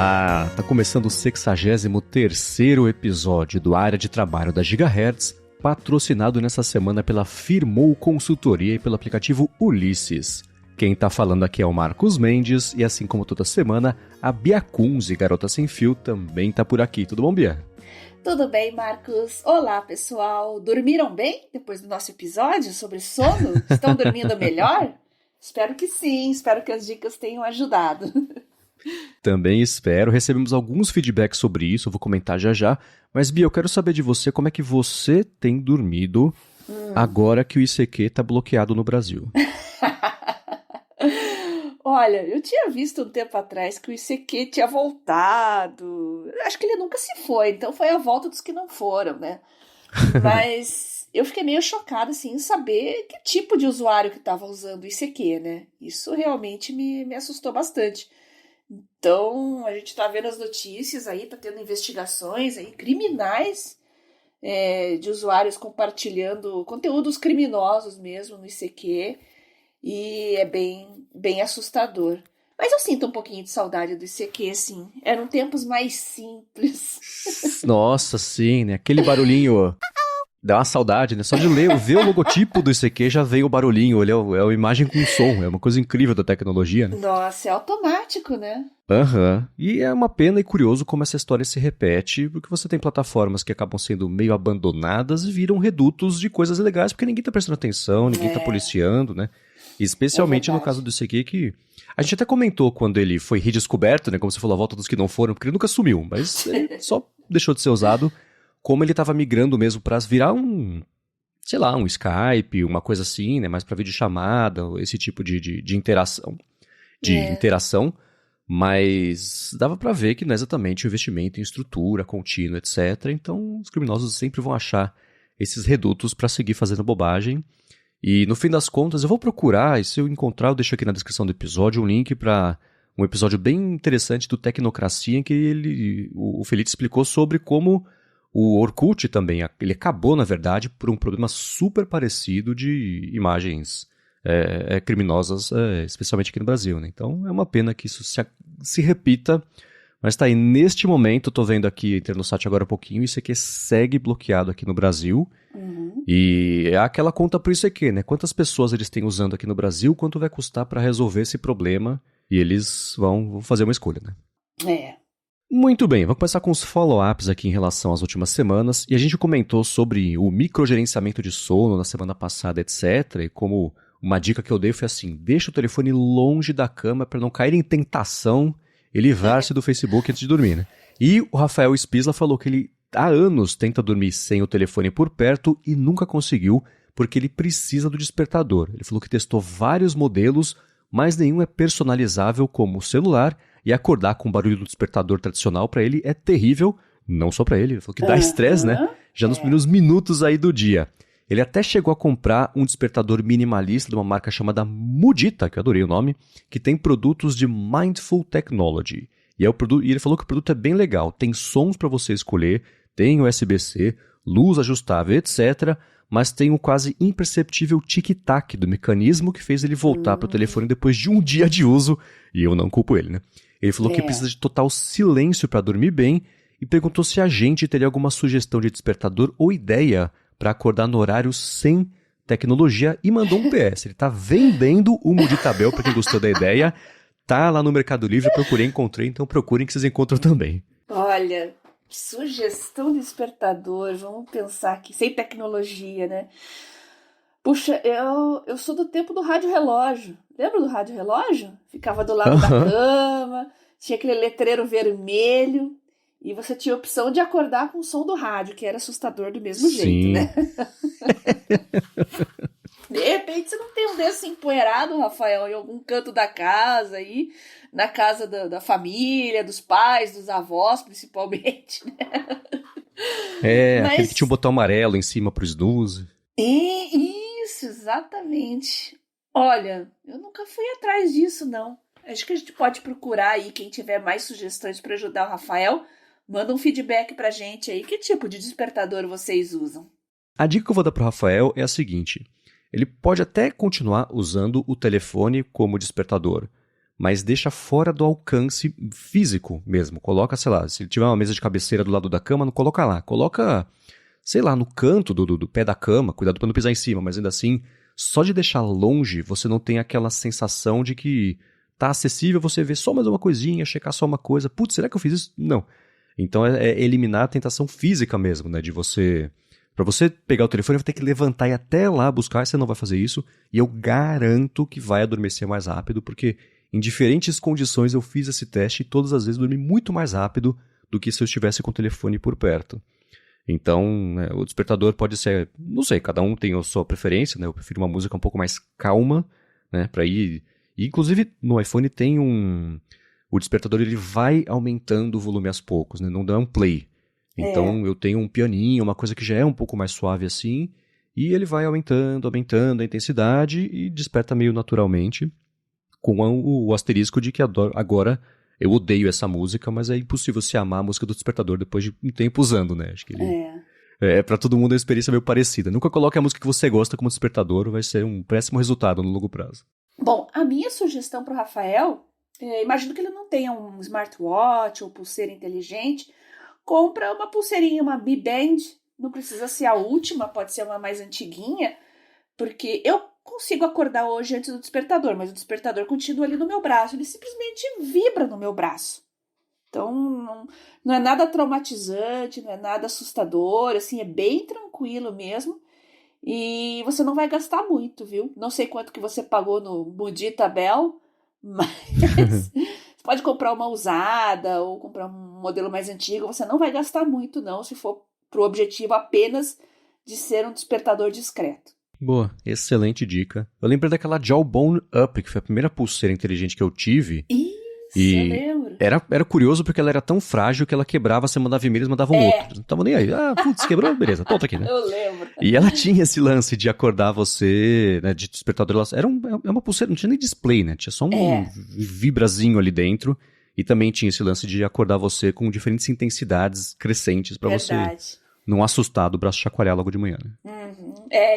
Olá! Tá começando o 63º episódio do Área de Trabalho da Gigahertz, patrocinado nessa semana pela Firmou Consultoria e pelo aplicativo Ulisses. Quem tá falando aqui é o Marcos Mendes e assim como toda semana, a Bia Kunze, Garota Sem Fio, também tá por aqui. Tudo bom, Bia? Tudo bem, Marcos? Olá, pessoal! Dormiram bem depois do nosso episódio sobre sono? Estão dormindo melhor? Espero que sim, espero que as dicas tenham ajudado. Também espero. Recebemos alguns feedbacks sobre isso, eu vou comentar já já. Mas, Bia, eu quero saber de você como é que você tem dormido agora que o ICQ tá bloqueado no Brasil. Olha, eu tinha visto um tempo atrás que o ICQ tinha voltado. Acho que ele nunca se foi, então foi a volta dos que não foram, né? Mas eu fiquei meio chocada, assim, em saber que tipo de usuário que estava usando o ICQ, né? Isso realmente me assustou bastante. Então, a gente tá vendo as notícias aí, tá tendo investigações aí, criminais, de usuários compartilhando conteúdos criminosos mesmo no ICQ, e é bem assustador. Mas eu sinto um pouquinho de saudade do ICQ, assim. Eram tempos mais simples. Nossa, sim, né? Aquele barulhinho dá uma saudade, né? Só de ver o logotipo do ICQ já veio o barulhinho. Ele é uma imagem com som, é uma coisa incrível da tecnologia, né? Nossa, é automático, né? Aham. E é uma pena e curioso como essa história se repete, porque você tem plataformas que acabam sendo meio abandonadas e viram redutos de coisas legais, porque ninguém tá prestando atenção, ninguém tá policiando, né? Especialmente no caso do ICQ, que a gente até comentou quando ele foi redescoberto, né? Como você falou, a volta dos que não foram, porque ele nunca sumiu, mas ele só deixou de ser usado, como ele estava migrando mesmo para virar sei lá, um Skype, uma coisa assim, né? Mais para videochamada, esse tipo de interação. Interação, mas dava para ver que não é exatamente o investimento em estrutura contínua, etc. Então, os criminosos sempre vão achar esses redutos para seguir fazendo bobagem. E no fim das contas, eu vou procurar, e se eu encontrar, eu deixo aqui na descrição do episódio um link para um episódio bem interessante do Tecnocracia, em que o Felipe explicou sobre como o Orkut também, ele acabou, na verdade, por um problema super parecido de imagens criminosas, especialmente aqui no Brasil, né? Então é uma pena que isso se repita, mas tá aí, neste momento, eu tô vendo aqui, entrei no site agora há pouquinho, isso aqui segue bloqueado aqui no Brasil. E é aquela conta pro ICQ, né? Quantas pessoas eles têm usando aqui no Brasil, quanto vai custar para resolver esse problema, e eles vão fazer uma escolha, né? Muito bem, vamos começar com os follow-ups aqui em relação às últimas semanas, e a gente comentou sobre o microgerenciamento de sono na semana passada, etc, e como uma dica que eu dei foi assim, deixa o telefone longe da cama para não cair em tentação e livrar-se do Facebook antes de dormir, né? E o Rafael Spisla falou que ele há anos tenta dormir sem o telefone por perto e nunca conseguiu, porque ele precisa do despertador. Ele falou que testou vários modelos, mas nenhum é personalizável como o celular, e acordar com o barulho do despertador tradicional para ele é terrível, não só para ele. Ele falou que dá estresse, né? Já nos primeiros minutos aí do dia. Ele até chegou a comprar um despertador minimalista de uma marca chamada Mudita, que eu adorei o nome, que tem produtos de Mindful Technology. E ele falou que o produto é bem legal, tem sons para você escolher, tem USB-C, luz ajustável, etc., mas tem um quase imperceptível tic-tac do mecanismo que fez ele voltar para o telefone depois de um dia de uso, e eu não culpo ele, né? Ele falou que precisa de total silêncio para dormir bem e perguntou se a gente teria alguma sugestão de despertador ou ideia para acordar no horário sem tecnologia e mandou um PS. Ele está vendendo o Muditabel para quem gostou da ideia, tá lá no Mercado Livre, procurei, encontrei, então procurem que vocês encontram também. Olha, sugestão de despertador, vamos pensar aqui, sem tecnologia, né? Puxa, eu sou do tempo do rádio-relógio. Lembra do rádio-relógio? Ficava do lado da cama, tinha aquele letreiro vermelho, e você tinha a opção de acordar com o som do rádio, que era assustador do mesmo jeito, né? De repente você não tem um desses empoeirado, Rafael, em algum canto da casa aí, na casa da família, dos pais, dos avós, principalmente, né? Aquele que tinha um botão amarelo em cima pro snooze. Isso, exatamente. Olha, eu nunca fui atrás disso, não. Acho que a gente pode procurar aí, quem tiver mais sugestões para ajudar o Rafael, manda um feedback pra gente aí. Que tipo de despertador vocês usam? A dica que eu vou dar pro Rafael é a seguinte. Ele pode até continuar usando o telefone como despertador, mas deixa fora do alcance físico mesmo. Coloca, sei lá, se tiver uma mesa de cabeceira do lado da cama, não coloca lá. Coloca, sei lá, no canto do pé da cama, cuidado pra não pisar em cima, mas ainda assim, só de deixar longe, você não tem aquela sensação de que tá acessível, você vê só mais uma coisinha, checar só uma coisa. Putz, será que eu fiz isso? Não. Então é eliminar a tentação física mesmo, né, de você... Pra você pegar o telefone, vai ter que levantar e até lá buscar, e você não vai fazer isso. E eu garanto que vai adormecer mais rápido, porque em diferentes condições eu fiz esse teste e todas as vezes dormi muito mais rápido do que se eu estivesse com o telefone por perto. Então, né, o despertador pode ser, não sei, cada um tem a sua preferência, né? Eu prefiro uma música um pouco mais calma, né, pra ir... E, inclusive, no iPhone tem o despertador, ele vai aumentando o volume aos poucos, né? Não dá um play. Então eu tenho um pianinho, uma coisa que já é um pouco mais suave assim, e ele vai aumentando a intensidade e desperta meio naturalmente, com o asterisco de que agora eu odeio essa música, mas é impossível se amar a música do despertador depois de um tempo usando, né? Acho que ele... pra todo mundo é uma experiência meio parecida. Nunca coloque a música que você gosta como despertador, vai ser um péssimo resultado no longo prazo. Bom, a minha sugestão para o Rafael, imagino que ele não tenha um smartwatch ou pulseira inteligente, compra uma pulseirinha, uma Mi Band, não precisa ser a última, pode ser uma mais antiguinha, porque eu consigo acordar hoje antes do despertador, mas o despertador continua ali no meu braço, ele simplesmente vibra no meu braço. Então, não é nada traumatizante, não é nada assustador, assim, é bem tranquilo mesmo. E você não vai gastar muito, viu? Não sei quanto que você pagou no Mudita Bell, mas você pode comprar uma usada ou comprar um modelo mais antigo. Você não vai gastar muito, não, se for pro objetivo apenas de ser um despertador discreto. Boa, excelente dica. Eu lembrei daquela Jawbone Up, que foi a primeira pulseira inteligente que eu tive. Isso, eu lembro. Era curioso porque ela era tão frágil que ela quebrava, você mandava e-mail, eles mandavam outro. Não tava nem aí. Ah, putz, quebrou? Beleza, volta aqui, né? Eu lembro. E ela tinha esse lance de acordar você, né, de despertador. Era uma pulseira, não tinha nem display, né? Tinha só um vibrazinho ali dentro. E também tinha esse lance de acordar você com diferentes intensidades crescentes pra você não assustar do braço chacoalhar logo de manhã, né?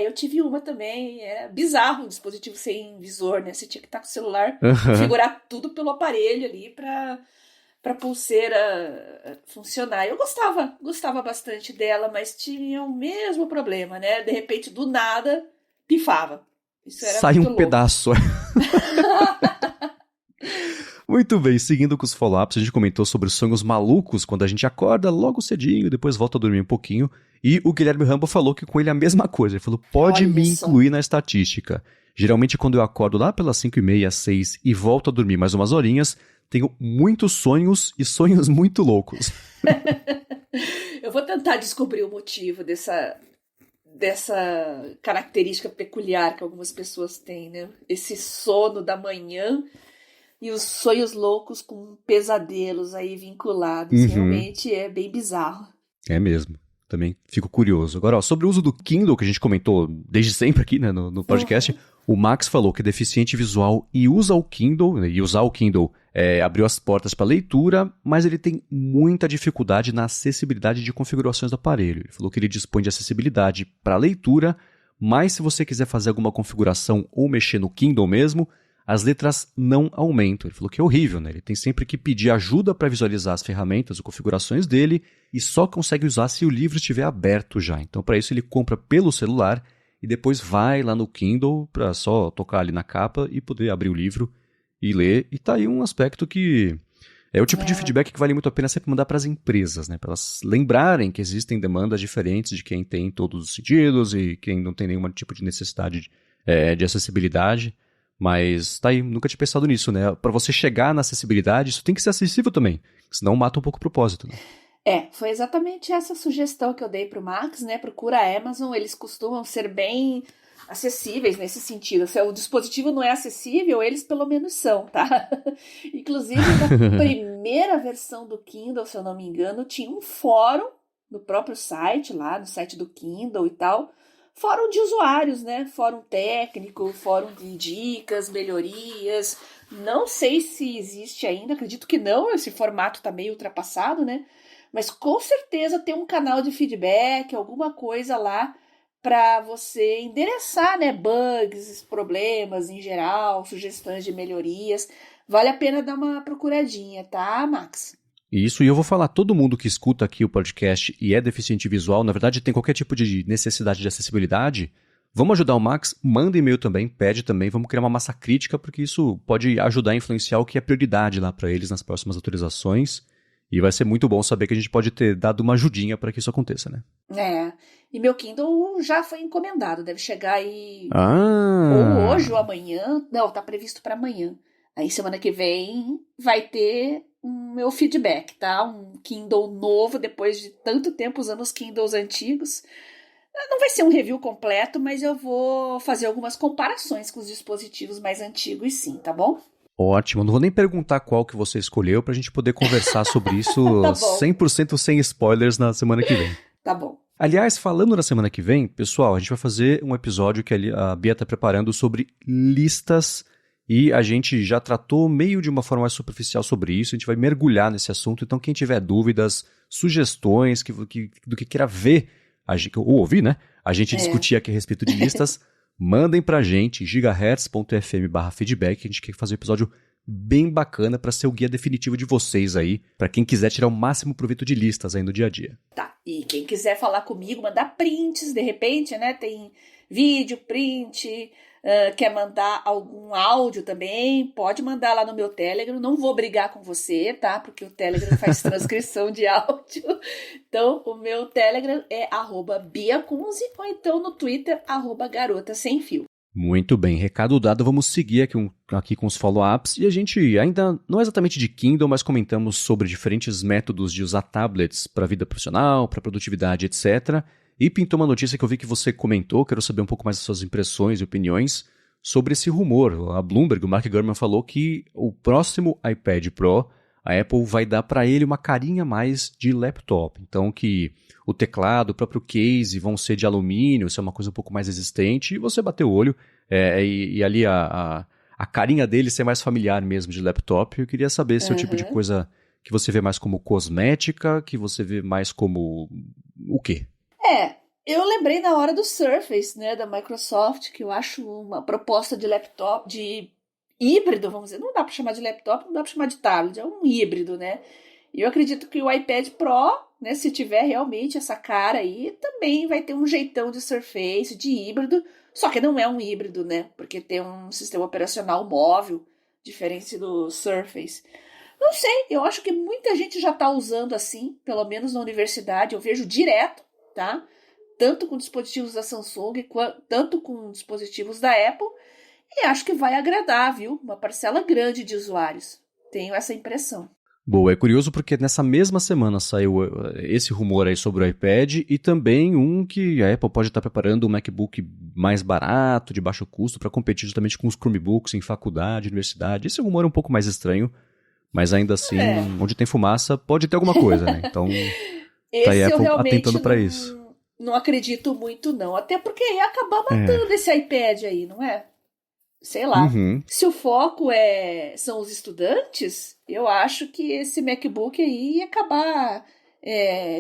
Eu tive uma também, era bizarro o dispositivo sem visor, né? Você tinha que estar com o celular, configurar tudo pelo aparelho ali pra pulseira funcionar. Eu gostava bastante dela, mas tinha o mesmo problema, né? De repente, do nada, pifava. Isso era sai muito um louco. pedaço. Muito bem, seguindo com os follow-ups, a gente comentou sobre os sonhos malucos, quando a gente acorda logo cedinho, depois volta a dormir um pouquinho, e o Guilherme Rambo falou que com ele é a mesma coisa, ele falou, pode Olha me só. incluir na estatística. Geralmente quando eu acordo lá pelas 5h30, 6 e volto a dormir mais umas horinhas, tenho muitos sonhos e sonhos muito loucos. Eu vou tentar descobrir o motivo dessa característica peculiar que algumas pessoas têm, né? Esse sono da manhã e os sonhos loucos com pesadelos aí vinculados. Realmente é bem bizarro. É mesmo. Também fico curioso. Agora, ó, sobre o uso do Kindle, que a gente comentou desde sempre aqui, né, no podcast, o Max falou que é deficiente visual e usa o Kindle, né, e usar o Kindle abriu as portas para leitura, mas ele tem muita dificuldade na acessibilidade de configurações do aparelho. Ele falou que ele dispõe de acessibilidade para leitura, mas se você quiser fazer alguma configuração ou mexer no Kindle mesmo, as letras não aumentam. Ele falou que é horrível, né? Ele tem sempre que pedir ajuda para visualizar as ferramentas ou configurações dele e só consegue usar se o livro estiver aberto já. Então, para isso, ele compra pelo celular e depois vai lá no Kindle para só tocar ali na capa e poder abrir o livro e ler. E tá aí um aspecto que é o tipo de feedback que vale muito a pena sempre mandar para as empresas, né? Para elas lembrarem que existem demandas diferentes de quem tem todos os sentidos e quem não tem nenhum tipo de necessidade de acessibilidade. Mas tá aí, nunca tinha pensado nisso, né? Pra você chegar na acessibilidade, isso tem que ser acessível também, senão mata um pouco o propósito, né? Foi exatamente essa sugestão que eu dei pro Max, né? Procura a Amazon, eles costumam ser bem acessíveis nesse sentido. Se o dispositivo não é acessível, eles pelo menos são, tá? Inclusive, na primeira versão do Kindle, se eu não me engano, tinha um fórum no próprio site, lá no site do Kindle e tal, fórum de usuários, né? Fórum técnico, fórum de dicas, melhorias. Não sei se existe ainda, acredito que não, esse formato tá meio ultrapassado, né? Mas com certeza tem um canal de feedback, alguma coisa lá para você endereçar, né? Bugs, problemas em geral, sugestões de melhorias. Vale a pena dar uma procuradinha, tá, Max? Isso, e eu vou falar, todo mundo que escuta aqui o podcast e é deficiente visual, na verdade tem qualquer tipo de necessidade de acessibilidade, vamos ajudar o Max, manda e-mail também, pede também, vamos criar uma massa crítica, porque isso pode ajudar a influenciar o que é prioridade lá para eles nas próximas atualizações, e vai ser muito bom saber que a gente pode ter dado uma ajudinha para que isso aconteça, né? E meu Kindle já foi encomendado, deve chegar aí ou Ah! hoje ou amanhã, não, tá previsto para amanhã. Aí semana que vem vai ter um meu feedback, tá? Um Kindle novo, depois de tanto tempo usando os Kindles antigos. Não vai ser um review completo, mas eu vou fazer algumas comparações com os dispositivos mais antigos, sim, tá bom? Ótimo, não vou nem perguntar qual que você escolheu pra gente poder conversar sobre isso Tá bom. 100% sem spoilers na semana que vem. Tá bom. Aliás, falando na semana que vem, pessoal, a gente vai fazer um episódio que a Bia está preparando sobre listas e a gente já tratou meio de uma forma mais superficial sobre isso, a gente vai mergulhar nesse assunto, então quem tiver dúvidas, sugestões do que queira ver, ou ouvir, né? A gente discutir aqui a respeito de listas, mandem pra gente, gigahertz.fm/feedback, a gente quer fazer um episódio bem bacana para ser o guia definitivo de vocês aí, para quem quiser tirar o máximo proveito de listas aí no dia a dia. Tá, e quem quiser falar comigo, mandar prints, de repente, né, tem vídeo, print, quer mandar algum áudio também, pode mandar lá no meu Telegram, não vou brigar com você, tá, porque o Telegram faz transcrição de áudio, então o meu Telegram é @biacunze, ou então no Twitter, @garota-sem-fio. Muito bem, recado dado, vamos seguir aqui com os follow-ups e a gente ainda, não exatamente de Kindle, mas comentamos sobre diferentes métodos de usar tablets para a vida profissional, para produtividade, etc. E pintou uma notícia que eu vi que você comentou, quero saber um pouco mais das suas impressões e opiniões sobre esse rumor. A Bloomberg, o Mark Gurman falou que o próximo iPad Pro, a Apple vai dar para ele uma carinha mais de laptop, então que o teclado, o próprio case vão ser de alumínio, isso é uma coisa um pouco mais resistente, e você bater o olho, e ali a carinha dele ser mais familiar mesmo de laptop. Eu queria saber se é o tipo de coisa que você vê mais como cosmética, que você vê mais como o quê? Eu lembrei na hora do Surface, né, da Microsoft, que eu acho uma proposta de laptop, de híbrido, vamos dizer, não dá para chamar de laptop, não dá para chamar de tablet, é um híbrido, né? E eu acredito que o iPad Pro, né, se tiver realmente essa cara aí, também vai ter um jeitão de Surface, de híbrido, só que não é um híbrido, né? Porque tem um sistema operacional móvel, diferente do Surface. Não sei, eu acho que muita gente já está usando assim, pelo menos na universidade, eu vejo direto, tá? Tanto com dispositivos da Samsung, tanto com dispositivos da Apple, e acho que vai agradar, viu? Uma parcela grande de usuários. Tenho essa impressão. Boa, é curioso porque nessa mesma semana saiu esse rumor aí sobre o iPad e também um que a Apple pode estar preparando um MacBook mais barato, de baixo custo, para competir justamente com os Chromebooks em faculdade, universidade. Esse rumor é um pouco mais estranho, mas ainda assim, onde tem fumaça, pode ter alguma coisa, né? Então, tá aí a Apple atentando para isso. Não acredito muito, não. Até porque ia acabar matando esse iPad aí, não é? Sei lá. Uhum. Se o foco são os estudantes, eu acho que esse MacBook aí ia acabar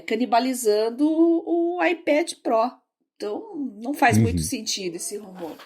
canibalizando o iPad Pro. Então, não faz muito sentido esse rumor.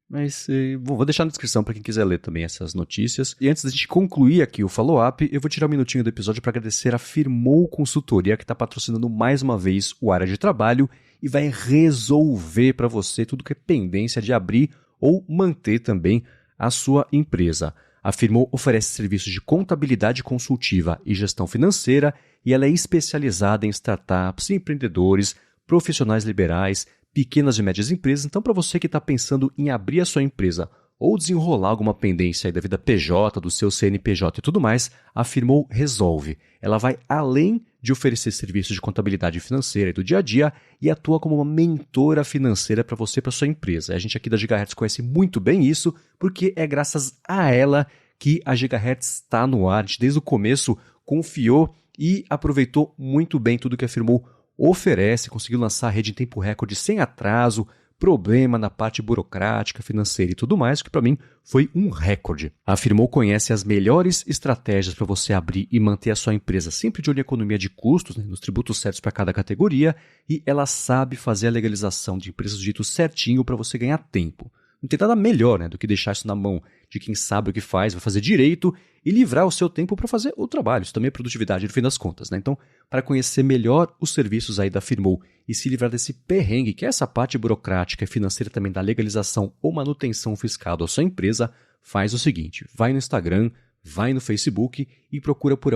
Mas vou deixar na descrição para quem quiser ler também essas notícias. E antes da gente concluir aqui o follow-up, eu vou tirar um minutinho do episódio para agradecer a Firmou Consultoria, que está patrocinando mais uma vez o Área de Trabalho e vai resolver para você tudo que é pendência de abrir ou manter também a sua empresa. A Firmou oferece serviços de contabilidade consultiva e gestão financeira e ela é especializada em startups, empreendedores, profissionais liberais, pequenas e médias empresas. Então, para você que está pensando em abrir a sua empresa ou desenrolar alguma pendência aí da vida PJ, do seu CNPJ e tudo mais, a Firmou resolve. Ela vai além de oferecer serviços de contabilidade financeira e do dia a dia e atua como uma mentora financeira para você e para sua empresa. A gente aqui da Gigahertz conhece muito bem isso, porque é graças a ela que a Gigahertz está no ar. A gente, desde o começo, confiou e aproveitou muito bem tudo que a Firmou oferece, conseguiu lançar a rede em tempo recorde sem atraso, problema na parte burocrática, financeira e tudo mais, que para mim foi um recorde. A Firmou conhece as melhores estratégias para você abrir e manter a sua empresa sempre de olho em economia de custos, nos tributos certos para cada categoria, e ela sabe fazer a legalização de impressos do jeito certinho para você ganhar tempo. não tem nada melhor, né, do que deixar isso na mão de quem sabe o que faz, vai fazer direito e livrar o seu tempo para fazer o trabalho. Isso também é produtividade, no fim das contas, né? Então, para conhecer melhor os serviços aí da Firmoo e se livrar desse perrengue, que é essa parte burocrática e financeira também da legalização ou manutenção fiscal da sua empresa, faz o seguinte, vai no Instagram, vai no Facebook e procura por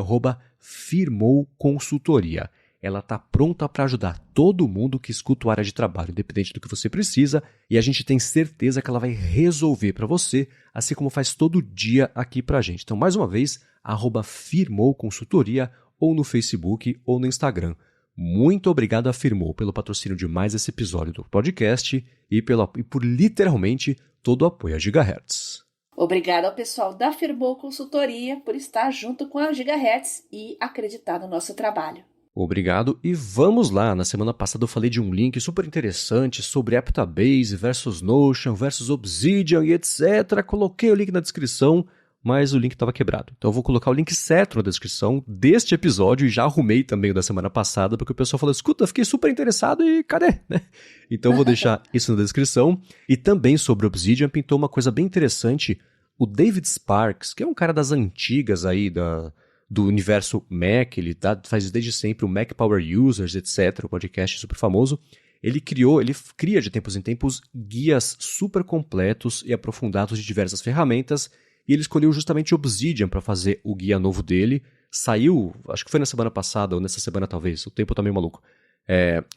@Firmoo Consultoria. Ela está pronta para ajudar todo mundo que escuta o área de trabalho, independente do que você precisa, e a gente tem certeza que ela vai resolver para você, assim como faz todo dia aqui para a gente. Então, mais uma vez, @Firmoo Consultoria, ou no Facebook ou no Instagram. Muito obrigado a Firmoo pelo patrocínio de mais esse episódio do podcast e por literalmente todo o apoio a Gigahertz. Obrigada ao pessoal da Firmoo Consultoria por estar junto com a Gigahertz e acreditar no nosso trabalho. Obrigado, e vamos lá. Na semana passada eu falei de um link super interessante sobre Aptabase versus Notion versus Obsidian e etc. Coloquei o link na descrição, mas o link estava quebrado. Então eu vou colocar o link certo na descrição deste episódio e já arrumei também o da semana passada, porque o pessoal falou, escuta, fiquei super interessado e cadê? Então eu vou deixar isso na descrição. E também sobre Obsidian pintou uma coisa bem interessante. O David Sparks, que é um cara das antigas aí do universo Mac, ele faz desde sempre o Mac Power Users, etc., o podcast super famoso, ele cria de tempos em tempos guias super completos e aprofundados de diversas ferramentas, e ele escolheu justamente Obsidian para fazer o guia novo dele. Saiu, acho que foi na semana passada, ou nessa semana talvez, o tempo tá meio maluco,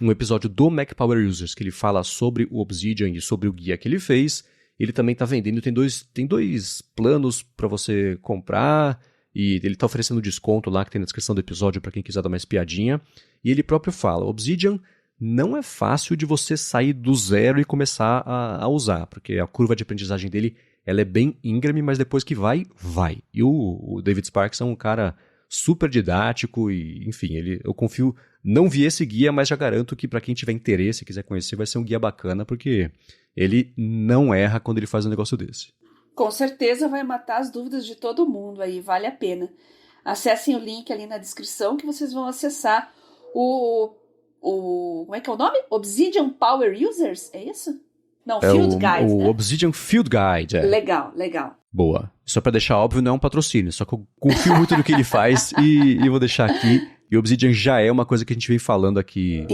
um episódio do Mac Power Users, que ele fala sobre o Obsidian e sobre o guia que ele fez. Ele também está vendendo, tem dois planos para você comprar, e ele está oferecendo desconto lá que tem na descrição do episódio para quem quiser dar uma espiadinha. E ele próprio fala, Obsidian não é fácil de você sair do zero e começar a usar, porque a curva de aprendizagem dele ela é bem íngreme, mas depois que vai. E o David Sparks é um cara super didático e, enfim, eu confio, não vi esse guia, mas já garanto que para quem tiver interesse e quiser conhecer, vai ser um guia bacana, porque ele não erra quando ele faz um negócio desse. Com certeza vai matar as dúvidas de todo mundo aí, vale a pena. Acessem o link ali na descrição que vocês vão acessar como é que é o nome? Obsidian Power Users, é isso? Não, Field Guide, o né? Obsidian Field Guide. Legal. Boa. Só para deixar óbvio, não é um patrocínio, só que eu confio muito no que ele faz e vou deixar aqui. E o Obsidian já é uma coisa que a gente vem falando aqui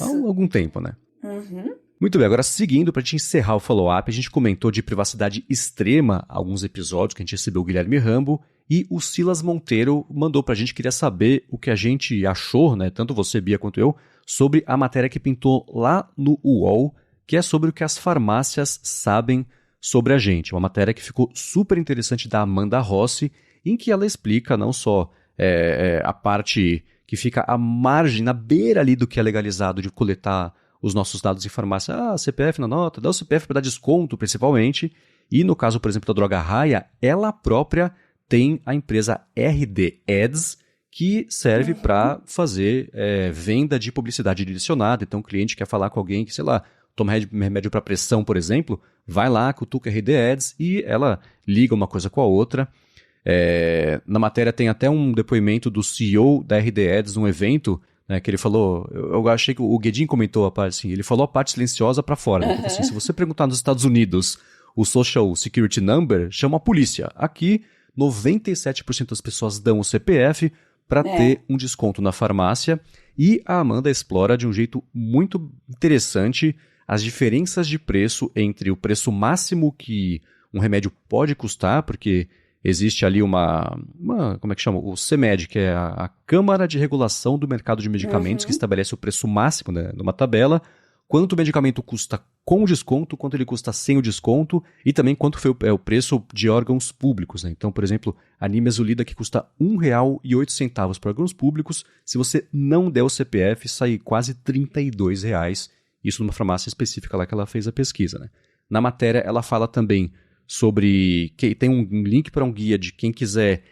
há algum tempo, né? Uhum. Muito bem, agora seguindo, para a gente encerrar o follow-up, a gente comentou de privacidade extrema alguns episódios que a gente recebeu o Guilherme Rambo, e o Silas Monteiro mandou para a gente, queria saber o que a gente achou, né, tanto você, Bia, quanto eu, sobre a matéria que pintou lá no UOL, que é sobre o que as farmácias sabem sobre a gente. Uma matéria que ficou super interessante da Amanda Rossi, em que ela explica não só a parte que fica à margem, na beira ali do que é legalizado de coletar os nossos dados em farmácia, CPF na nota, dá o CPF para dar desconto, principalmente. E no caso, por exemplo, da Droga Raia, ela própria tem a empresa RD Ads, que serve para fazer venda de publicidade direcionada. Então, o cliente quer falar com alguém que, sei lá, toma remédio para pressão, por exemplo, vai lá, cutuca RD Ads e ela liga uma coisa com a outra. Na matéria tem até um depoimento do CEO da RD Ads num evento, né, que ele falou, eu achei que o Guedin comentou a parte assim, ele falou a parte silenciosa para fora, né, tipo assim, se você perguntar nos Estados Unidos o Social Security Number, chama a polícia. Aqui, 97% das pessoas dão o CPF para ter um desconto na farmácia, e a Amanda explora de um jeito muito interessante as diferenças de preço entre o preço máximo que um remédio pode custar, porque existe ali como é que chama? O CMED, que é a Câmara de Regulação do Mercado de Medicamentos, que estabelece o preço máximo, né, numa tabela, quanto o medicamento custa com desconto, quanto ele custa sem o desconto, e também quanto foi o preço de órgãos públicos, né? Então, por exemplo, a Nimesulida, que custa R$ 1,08 para órgãos públicos, se você não der o CPF, sai quase R$ 32, isso numa farmácia específica lá que ela fez a pesquisa, né? Na matéria, ela fala também sobre que tem um link para um guia de quem quiser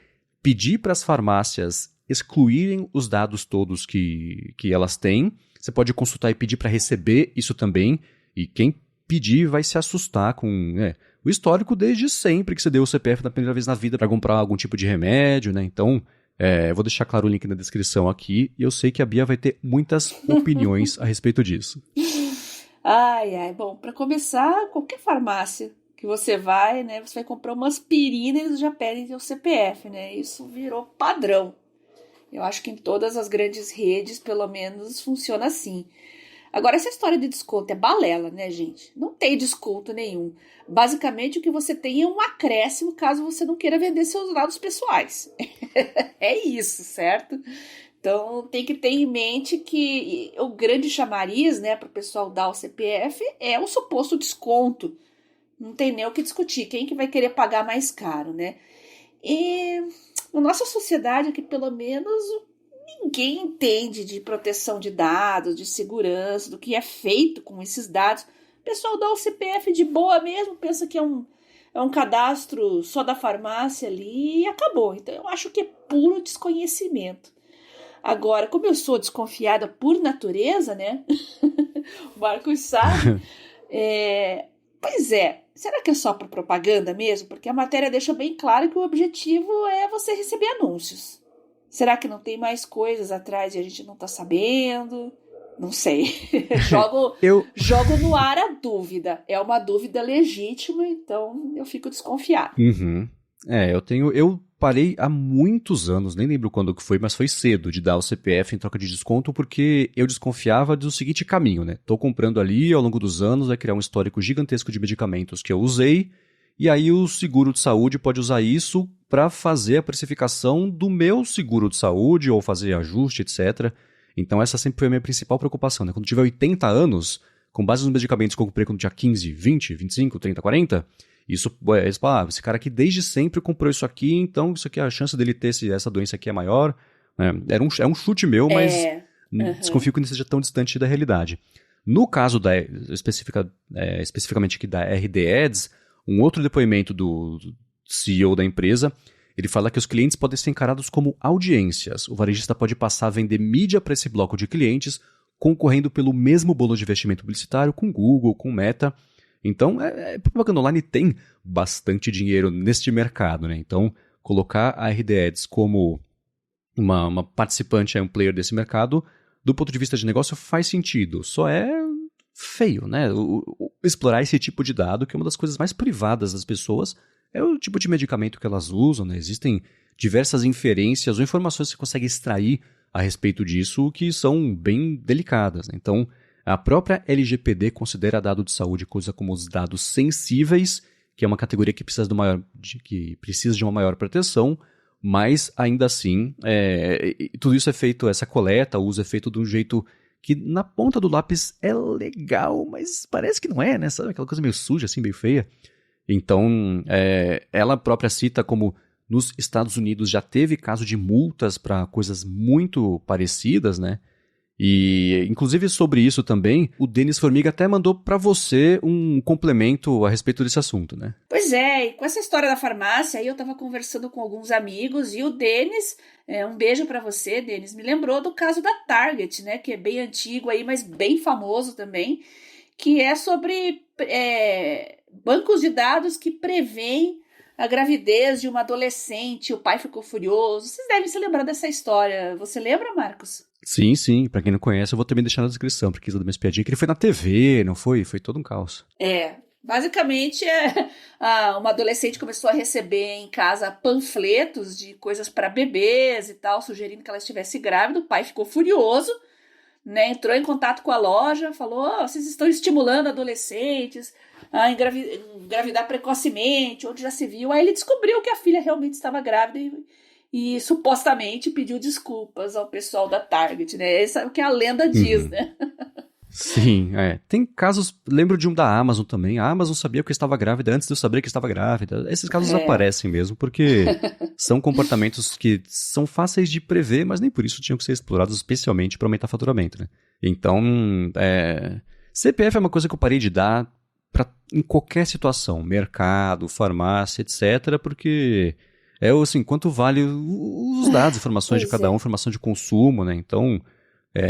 pedir para as farmácias excluírem os dados todos que elas têm. Você pode consultar e pedir para receber isso também, e quem pedir vai se assustar com o histórico desde sempre que você deu o CPF na primeira vez na vida para comprar algum tipo de remédio, né? Então, eu vou deixar claro o link na descrição aqui, e eu sei que a Bia vai ter muitas opiniões a respeito disso. Bom, para começar, qualquer farmácia que que você vai, né? Você vai comprar uma aspirina e eles já pedem seu CPF, né? Isso virou padrão. Eu acho que em todas as grandes redes, pelo menos, funciona assim. Agora, essa história de desconto é balela, né, gente? Não tem desconto nenhum. Basicamente, o que você tem é um acréscimo caso você não queira vender seus dados pessoais. É isso, certo? Então, tem que ter em mente que o grande chamariz, né, para o pessoal dar o CPF é o suposto desconto. Não tem nem o que discutir. Quem que vai querer pagar mais caro, né? E na nossa sociedade aqui, pelo menos, ninguém entende de proteção de dados, de segurança, do que é feito com esses dados. O pessoal dá o CPF de boa mesmo, pensa que é um cadastro só da farmácia ali e acabou. Então, eu acho que é puro desconhecimento. Agora, como eu sou desconfiada por natureza, né? O Marcos sabe. Pois é, será que é só para propaganda mesmo? Porque a matéria deixa bem claro que o objetivo é você receber anúncios. Será que não tem mais coisas atrás e a gente não está sabendo? Não sei. Jogo no ar a dúvida. É uma dúvida legítima, então eu fico desconfiada. Uhum. Eu parei há muitos anos, nem lembro quando que foi, mas foi cedo de dar o CPF em troca de desconto, porque eu desconfiava do seguinte caminho, né? Tô comprando ali, ao longo dos anos, vai criar um histórico gigantesco de medicamentos que eu usei, e aí o seguro de saúde pode usar isso para fazer a precificação do meu seguro de saúde, ou fazer ajuste, etc. Então essa sempre foi a minha principal preocupação, né? Quando tiver 80 anos, com base nos medicamentos que eu comprei quando tinha 15, 20, 25, 30, 40... Isso, eles falam, esse cara aqui desde sempre comprou isso aqui, então isso aqui, a chance dele ter essa doença aqui é maior. Né? É um chute meu, mas desconfio que não seja tão distante da realidade. No caso especificamente aqui da RD Ads, um outro depoimento do CEO da empresa, ele fala que os clientes podem ser encarados como audiências. O varejista pode passar a vender mídia para esse bloco de clientes, concorrendo pelo mesmo bolo de investimento publicitário com Google, com Meta. Então, propaganda online tem bastante dinheiro neste mercado, né? Então, colocar a RD Ads como uma participante, um player desse mercado, do ponto de vista de negócio, faz sentido. Só é feio, né? Explorar esse tipo de dado, que é uma das coisas mais privadas das pessoas, é o tipo de medicamento que elas usam, né? Existem diversas inferências ou informações que você consegue extrair a respeito disso que são bem delicadas, né? Então, a própria LGPD considera dado de saúde coisa como os dados sensíveis, que é uma categoria que precisa de uma maior proteção, mas ainda assim, tudo isso é feito, essa coleta, o uso é feito de um jeito que na ponta do lápis é legal, mas parece que não é, né? Sabe aquela coisa meio suja, assim, meio feia? Então, ela própria cita como nos Estados Unidos já teve caso de multas para coisas muito parecidas, né? E, inclusive, sobre isso também, o Denis Formiga até mandou para você um complemento a respeito desse assunto, né? Pois é, e com essa história da farmácia, aí eu tava conversando com alguns amigos e o Denis, um beijo para você, Denis, me lembrou do caso da Target, né, que é bem antigo aí, mas bem famoso também, que é sobre bancos de dados que prevêem a gravidez de uma adolescente, o pai ficou furioso. Vocês devem se lembrar dessa história. Você lembra, Marcos? Sim. Pra quem não conhece, eu vou também deixar na descrição, porque isso da minha espiadinha, que ele foi na TV, não foi? Foi todo um caos. Basicamente, uma adolescente começou a receber em casa panfletos de coisas para bebês e tal, sugerindo que ela estivesse grávida. O pai ficou furioso, né? Entrou em contato com a loja, falou: vocês estão estimulando adolescentes a engravidar precocemente, onde já se viu. Aí ele descobriu que a filha realmente estava grávida e supostamente pediu desculpas ao pessoal da Target, né? Isso é o que a lenda diz, né? Sim, Tem casos, lembro de um da Amazon também. A Amazon sabia que eu estava grávida antes de eu saber que estava grávida. Esses casos aparecem mesmo, porque são comportamentos que são fáceis de prever, mas nem por isso tinham que ser explorados especialmente para aumentar faturamento, né? Então, CPF é uma coisa que eu parei de dar em qualquer situação, mercado, farmácia, etc., porque quanto vale os dados, informações de cada um, informação de consumo, né? Então,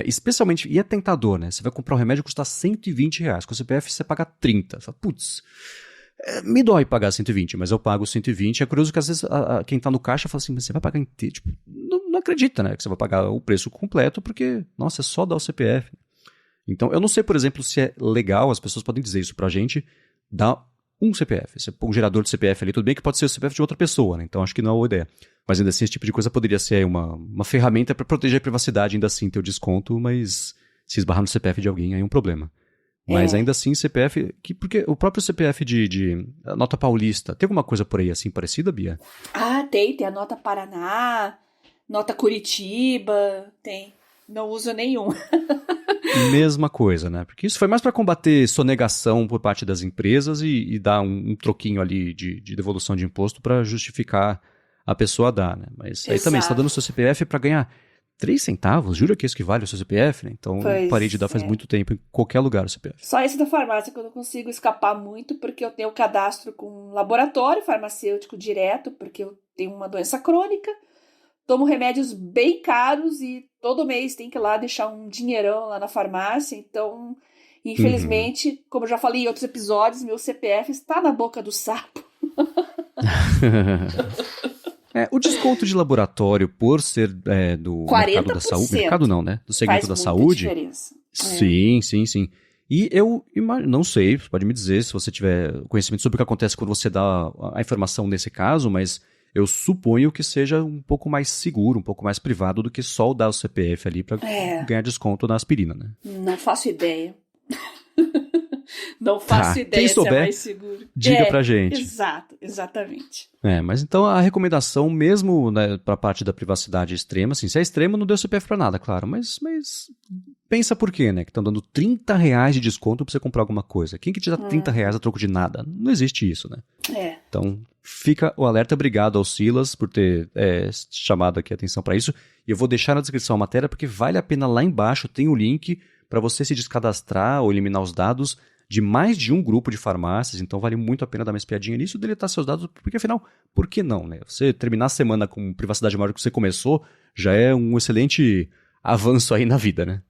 especialmente, e é tentador, né? Você vai comprar um remédio que custa R$120, com o CPF você paga 30. Você fala, putz, me dói pagar 120, mas eu pago 120. É curioso que às vezes quem tá no caixa fala assim, mas você vai pagar inteiro? Tipo, não acredita, né? Que você vai pagar o preço completo, porque, nossa, é só dar o CPF. Então, eu não sei, por exemplo, se é legal, as pessoas podem dizer isso pra gente, dar um CPF. Você põe um gerador de CPF ali, tudo bem que pode ser o CPF de outra pessoa, né? Então acho que não é uma boa ideia. Mas ainda assim, esse tipo de coisa poderia ser aí uma ferramenta para proteger a privacidade, ainda assim ter o desconto, mas se esbarrar no CPF de alguém, aí é um problema. Mas ainda assim, CPF... porque o próprio CPF de a nota paulista, tem alguma coisa por aí assim parecida, Bia? Ah, tem a nota Paraná, nota Curitiba, tem. Não uso nenhum. Mesma coisa, né? Porque isso foi mais para combater sonegação por parte das empresas e dar um troquinho ali de devolução de imposto para justificar a pessoa dar, né? Mas aí também, você está dando o seu CPF para ganhar 3 centavos? Jura que é isso que vale o seu CPF, né? Então, eu parei de dar faz muito tempo em qualquer lugar o CPF. Só esse da farmácia que eu não consigo escapar muito, porque eu tenho cadastro com um laboratório farmacêutico direto, porque eu tenho uma doença crônica, tomo remédios bem caros e todo mês tem que ir lá deixar um dinheirão lá na farmácia. Então, infelizmente, como eu já falei em outros episódios, meu CPF está na boca do sapo. O desconto de laboratório por ser do mercado da saúde... Mercado não, né? Do segmento da saúde. Faz muita diferença. Sim. E eu não sei, você pode me dizer se você tiver conhecimento sobre o que acontece quando você dá a informação nesse caso, mas eu suponho que seja um pouco mais seguro, um pouco mais privado do que só dar o CPF ali para ganhar desconto na aspirina, né? Não faço ideia. Não faço ideia. Quem souber, se é mais seguro. Diga pra gente. Exatamente. Mas então a recomendação mesmo, né, pra parte da privacidade extrema, assim, se é extremo não deu CPF pra nada, claro, mas pensa por quê, né, que estão dando R$30 de desconto pra você comprar alguma coisa. Quem que te dá R$30 a troco de nada? Não existe isso, né? Então fica o alerta, obrigado ao Silas por ter chamado aqui a atenção pra isso, e eu vou deixar na descrição a matéria porque vale a pena. Lá embaixo tem o link pra você se descadastrar ou eliminar os dados de mais de um grupo de farmácias, então vale muito a pena dar uma espiadinha nisso e deletar seus dados, porque afinal, por que não, né? Você terminar a semana com privacidade maior do que você começou, já é um excelente avanço aí na vida, né?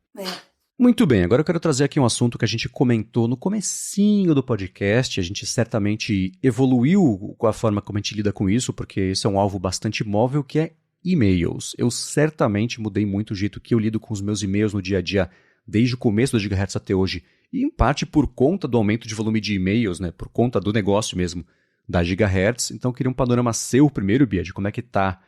Muito bem, agora eu quero trazer aqui um assunto que a gente comentou no comecinho do podcast. A gente certamente evoluiu com a forma como a gente lida com isso, porque esse é um alvo bastante móvel, que é e-mails. Eu certamente mudei muito o jeito que eu lido com os meus e-mails no dia a dia, desde o começo da Gigahertz até hoje, e em parte por conta do aumento de volume de e-mails, né, por conta do negócio mesmo da Gigahertz. Então eu queria um panorama seu primeiro, Bia, de como é que tá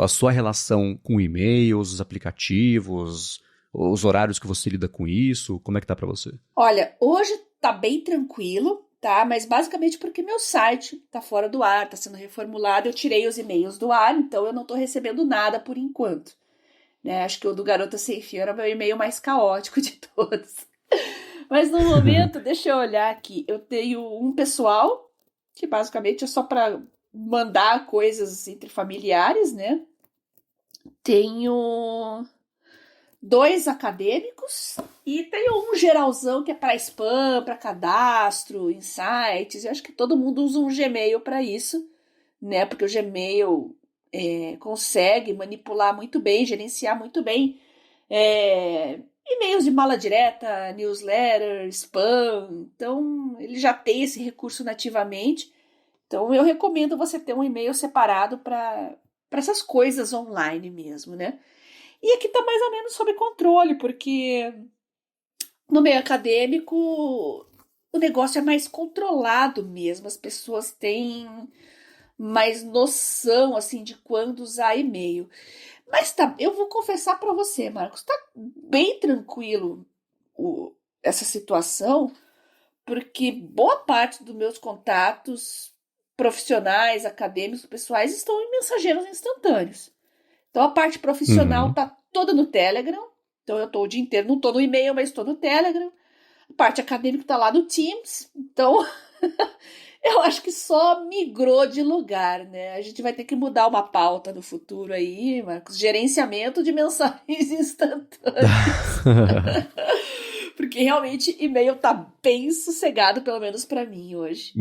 a sua relação com e-mails, os aplicativos, os horários que você lida com isso, como é que tá pra você? Olha, hoje tá bem tranquilo, tá? Mas basicamente porque meu site tá fora do ar, tá sendo reformulado, eu tirei os e-mails do ar, então eu não tô recebendo nada por enquanto. Né? Acho que o do Garota Sem Fio era o meu e-mail mais caótico de todos. Mas no momento, deixa eu olhar aqui, eu tenho um pessoal, que basicamente é só para mandar coisas entre familiares, né? Tenho 2 acadêmicos e tenho um geralzão que é para spam, para cadastro, insights. Eu acho que todo mundo usa um Gmail para isso, né? Porque o Gmail consegue manipular muito bem, gerenciar muito bem e-mails de mala direta, newsletter, spam. Então, ele já tem esse recurso nativamente. Então, eu recomendo você ter um e-mail separado para essas coisas online mesmo, né? E aqui está mais ou menos sob controle, porque no meio acadêmico o negócio é mais controlado mesmo. As pessoas têm mais noção assim de quando usar e-mail. Mas tá, eu vou confessar para você, Marcos, tá bem tranquilo essa situação, porque boa parte dos meus contatos profissionais, acadêmicos, pessoais estão em mensageiros instantâneos. Então a parte profissional tá toda no Telegram. Então eu tô o dia inteiro, não tô no e-mail, mas tô no Telegram. A parte acadêmica tá lá no Teams. Então eu acho que só migrou de lugar, né? A gente vai ter que mudar uma pauta no futuro aí, Marcos. Gerenciamento de mensagens instantâneas. Porque realmente e-mail tá bem sossegado, pelo menos pra mim hoje.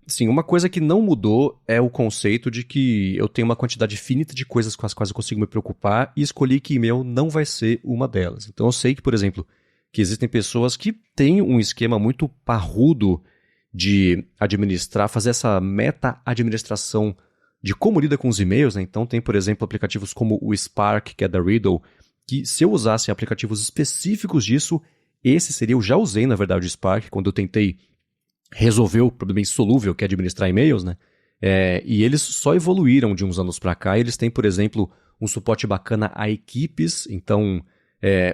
Sim, uma coisa que não mudou é o conceito de que eu tenho uma quantidade finita de coisas com as quais eu consigo me preocupar e escolhi que e-mail não vai ser uma delas. Então eu sei que, por exemplo, que existem pessoas que têm um esquema muito parrudo de administrar, fazer essa meta-administração de como lida com os e-mails, né? Então tem, por exemplo, aplicativos como o Spark, que é da Riddle, que se eu usasse aplicativos específicos disso, esse seria, eu já usei, na verdade, o Spark, quando eu tentei resolveu o problema insolúvel que é administrar e-mails, né? E eles só evoluíram de uns anos para cá. Eles têm, por exemplo, um suporte bacana a equipes. Então,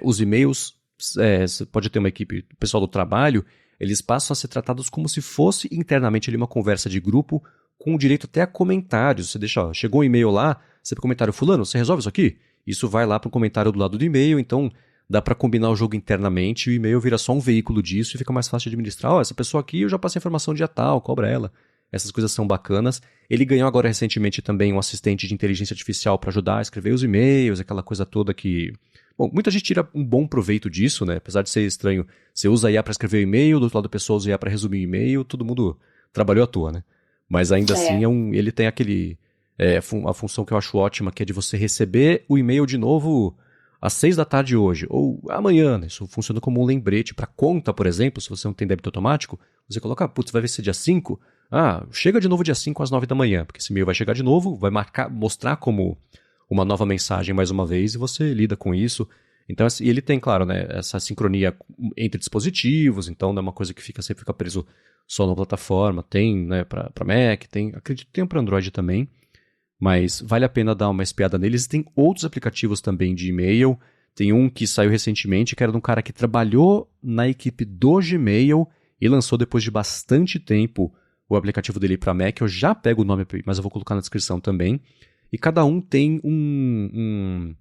os e-mails, você pode ter uma equipe, o pessoal do trabalho, eles passam a ser tratados como se fosse internamente ali uma conversa de grupo, com direito até a comentários. Você deixa, ó, chegou um e-mail lá, você tem comentário, fulano, você resolve isso aqui? Isso vai lá para o comentário do lado do e-mail, então dá para combinar o jogo internamente, e o e-mail vira só um veículo disso e fica mais fácil de administrar. Ó, essa pessoa aqui eu já passei a informação dia tal, cobra ela. Essas coisas são bacanas. Ele ganhou agora recentemente também um assistente de inteligência artificial para ajudar a escrever os e-mails, aquela coisa toda que... Bom, muita gente tira um bom proveito disso, né? Apesar de ser estranho, você usa a IA para escrever o e-mail, do outro lado da pessoa usa a IA para resumir o e-mail, todo mundo trabalhou à toa, né? Mas ainda assim ele tem a função que eu acho ótima, que é de você receber o e-mail de novo às 6 da tarde hoje, ou amanhã, né? Isso funciona como um lembrete para conta, por exemplo, se você não tem débito automático, você coloca, putz, vai ver se é dia 5? Chega de novo dia 5 às 9 da manhã, porque esse e-mail vai chegar de novo, vai mostrar como uma nova mensagem mais uma vez, e você lida com isso. Então, e ele tem, claro, né, essa sincronia entre dispositivos, então não é uma coisa que sempre fica preso só na plataforma. Tem, né, para Mac, acredito que tem para Android também, mas vale a pena dar uma espiada neles. Tem outros aplicativos também de e-mail. Tem um que saiu recentemente, que era de um cara que trabalhou na equipe do Gmail e lançou depois de bastante tempo o aplicativo dele para Mac. Eu já pego o nome, mas eu vou colocar na descrição também. E cada um tem um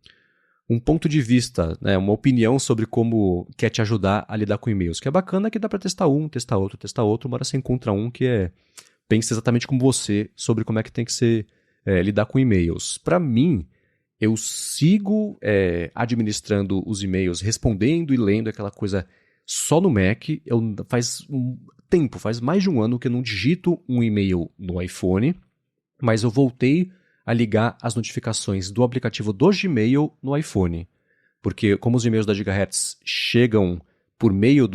ponto de vista, né, uma opinião sobre como quer te ajudar a lidar com e-mails. Que é bacana, que dá para testar um, testar outro. Uma hora você encontra um que pensa exatamente como você sobre como é que tem que ser lidar com e-mails. Para mim, eu sigo administrando os e-mails, respondendo e lendo aquela coisa só no Mac. Faz mais de um ano que eu não digito um e-mail no iPhone, mas eu voltei a ligar as notificações do aplicativo do Gmail no iPhone. Porque como os e-mails da Gigahertz chegam por meio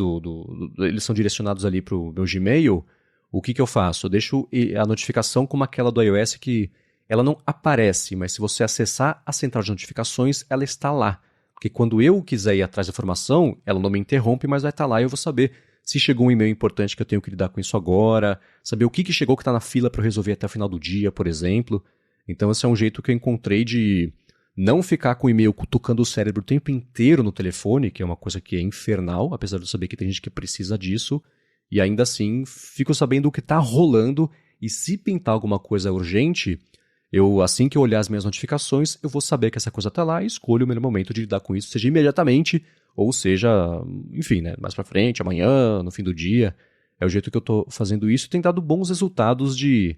eles são direcionados ali para o meu Gmail, o que eu faço? Eu deixo a notificação como aquela do iOS que ela não aparece, mas se você acessar a central de notificações, ela está lá. Porque quando eu quiser ir atrás da informação, ela não me interrompe, mas vai estar lá e eu vou saber se chegou um e-mail importante que eu tenho que lidar com isso agora, saber o que chegou que está na fila para eu resolver até o final do dia, por exemplo. Então esse é um jeito que eu encontrei de não ficar com o e-mail cutucando o cérebro o tempo inteiro no telefone, que é uma coisa que é infernal, apesar de eu saber que tem gente que precisa disso, e ainda assim fico sabendo o que está rolando, e se pintar alguma coisa urgente, assim que eu olhar as minhas notificações, eu vou saber que essa coisa está lá e escolho o melhor momento de lidar com isso, seja imediatamente, ou seja, enfim, né, mais para frente, amanhã, no fim do dia. É o jeito que eu estou fazendo isso e tem dado bons resultados de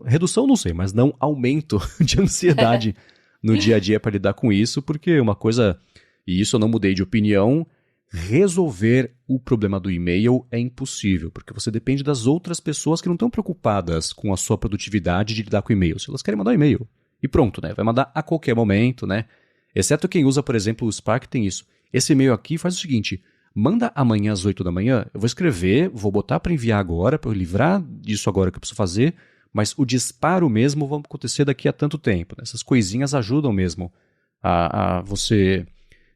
redução não sei, mas não aumento de ansiedade no dia a dia para lidar com isso, porque uma coisa, e isso eu não mudei de opinião, resolver o problema do e-mail é impossível, porque você depende das outras pessoas que não estão preocupadas com a sua produtividade de lidar com e-mail. Se elas querem mandar um e-mail, e pronto, né? Vai mandar a qualquer momento, né? Exceto quem usa, por exemplo, o Spark tem isso. Esse e-mail aqui faz o seguinte, manda amanhã às 8 da manhã, eu vou escrever, vou botar para enviar agora, para eu livrar disso agora que eu preciso fazer, mas o disparo mesmo vai acontecer daqui a tanto tempo. Né? Essas coisinhas ajudam mesmo a você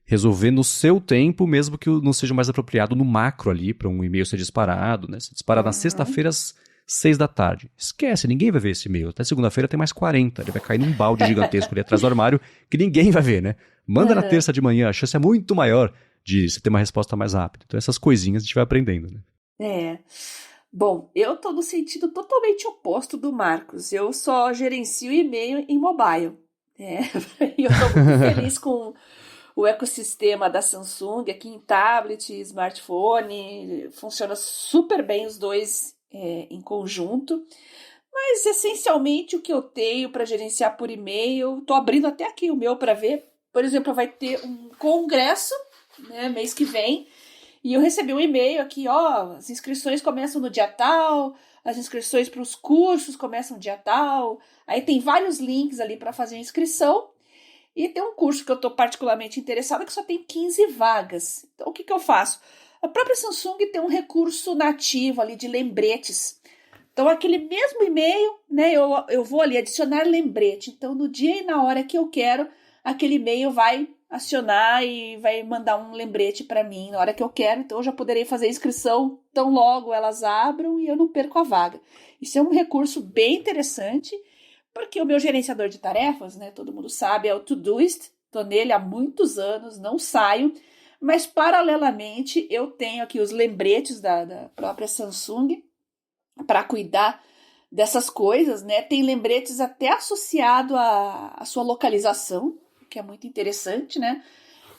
resolver no seu tempo, mesmo que não seja mais apropriado no macro ali para um e-mail ser disparado. Né? Se disparar na sexta-feira às 6 da tarde. Esquece, ninguém vai ver esse e-mail. Até segunda-feira tem mais 40. Ele vai cair num balde gigantesco ali atrás do armário que ninguém vai ver, né? Manda na terça de manhã, a chance é muito maior de você ter uma resposta mais rápida. Então essas coisinhas a gente vai aprendendo, né? Bom, eu tô no sentido totalmente oposto do Marcos. Eu só gerencio e-mail em mobile. E eu tô muito feliz com o ecossistema da Samsung aqui em tablet, smartphone. Funciona super bem os dois em conjunto. Mas, essencialmente, o que eu tenho para gerenciar por e-mail, tô abrindo até aqui o meu para ver. Por exemplo, vai ter um congresso, né, mês que vem. E eu recebi um e-mail aqui, as inscrições começam no dia tal, as inscrições para os cursos começam no dia tal. Aí tem vários links ali para fazer a inscrição. E tem um curso que eu estou particularmente interessada que só tem 15 vagas. Então, o que eu faço? A própria Samsung tem um recurso nativo ali de lembretes. Então, aquele mesmo e-mail, né, eu vou ali adicionar lembrete. Então, no dia e na hora que eu quero, aquele e-mail vai acionar e vai mandar um lembrete para mim na hora que eu quero. Então eu já poderei fazer a inscrição tão logo elas abram e eu não perco a vaga. Isso é um recurso bem interessante, porque o meu gerenciador de tarefas, né, todo mundo sabe, é o Todoist. Estou nele há muitos anos, não saio. Mas, paralelamente, eu tenho aqui os lembretes da própria Samsung para cuidar dessas coisas, né? Tem lembretes até associado à sua localização, que é muito interessante, né?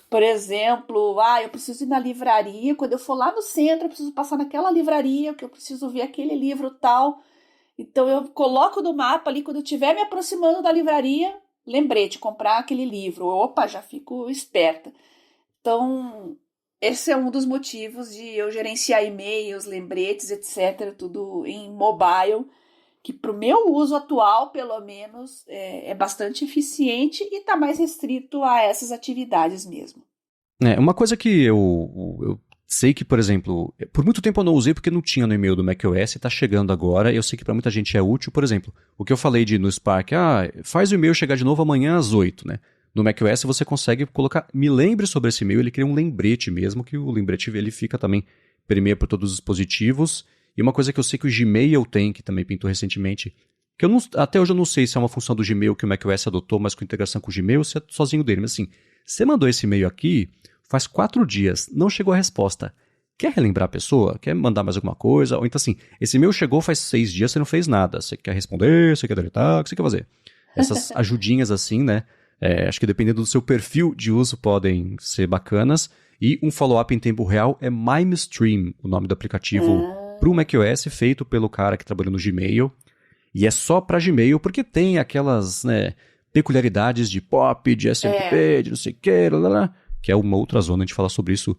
Por exemplo, eu preciso ir na livraria, quando eu for lá no centro, eu preciso passar naquela livraria, porque eu preciso ver aquele livro tal. Então, eu coloco no mapa ali, quando eu estiver me aproximando da livraria, lembrete, comprar aquele livro. Opa, já fico esperta. Então, esse é um dos motivos de eu gerenciar e-mails, lembretes, etc., tudo em mobile, que para o meu uso atual, pelo menos, é bastante eficiente e está mais restrito a essas atividades mesmo. Uma coisa que eu sei que, por exemplo, por muito tempo eu não usei porque não tinha no e-mail do macOS, está chegando agora, eu sei que para muita gente é útil, por exemplo, o que eu falei no Spark, faz o e-mail chegar de novo amanhã às 8, né? No macOS você consegue colocar, me lembre sobre esse e-mail, ele cria um lembrete mesmo, que o lembrete ele fica também, permeia por todos os dispositivos. E uma coisa que eu sei que o Gmail tem, que também pintou recentemente, que eu não, até hoje eu não sei se é uma função do Gmail que o macOS adotou, mas com integração com o Gmail, se é sozinho dele. Mas assim, você mandou esse e-mail aqui, faz 4 dias, não chegou a resposta. Quer relembrar a pessoa? Quer mandar mais alguma coisa? Ou então assim, esse e-mail chegou faz 6 dias, você não fez nada. Você quer responder, você quer deletar, o que você quer fazer? Essas ajudinhas assim, né? Acho que dependendo do seu perfil de uso podem ser bacanas. E um follow-up em tempo real é MimeStream, o nome do aplicativo para o macOS, feito pelo cara que trabalhou no Gmail. E é só para Gmail, porque tem aquelas peculiaridades de POP, de SMTP, de não sei o que é uma outra zona, a gente fala sobre isso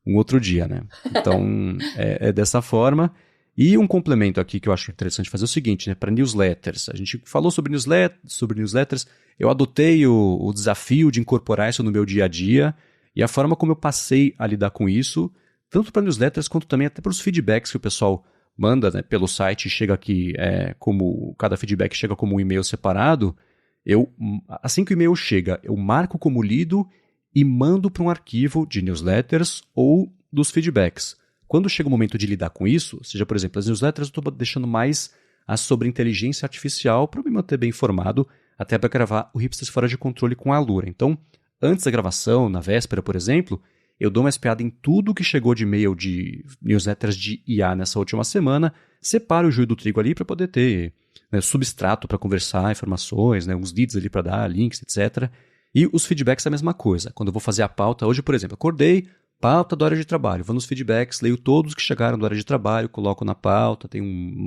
um outro dia, né? Então, é dessa forma. E um complemento aqui que eu acho interessante fazer é o seguinte, né? Para newsletters. A gente falou sobre newsletters, eu adotei o desafio de incorporar isso no meu dia a dia e a forma como eu passei a lidar com isso, tanto para newsletters quanto também até para os feedbacks que o pessoal manda, né, pelo site, chega aqui como cada feedback chega como um e-mail separado. Assim que o e-mail chega, eu marco como lido e mando para um arquivo de newsletters ou dos feedbacks. Quando chega o momento de lidar com isso, seja, por exemplo, as newsletters, eu estou deixando mais as sobre inteligência artificial para me manter bem informado, até para gravar o Hipsters Fora de Controle com a Alura. Então, antes da gravação, na véspera, por exemplo, eu dou uma espiada em tudo que chegou de e-mail de newsletters de IA nessa última semana, separo o joio do trigo ali para poder ter substrato para conversar, informações, uns leads ali para dar, links, etc. E os feedbacks é a mesma coisa. Quando eu vou fazer a pauta, hoje, por exemplo, acordei, pauta da hora de trabalho, vou nos feedbacks, leio todos que chegaram da hora de trabalho, coloco na pauta, tenho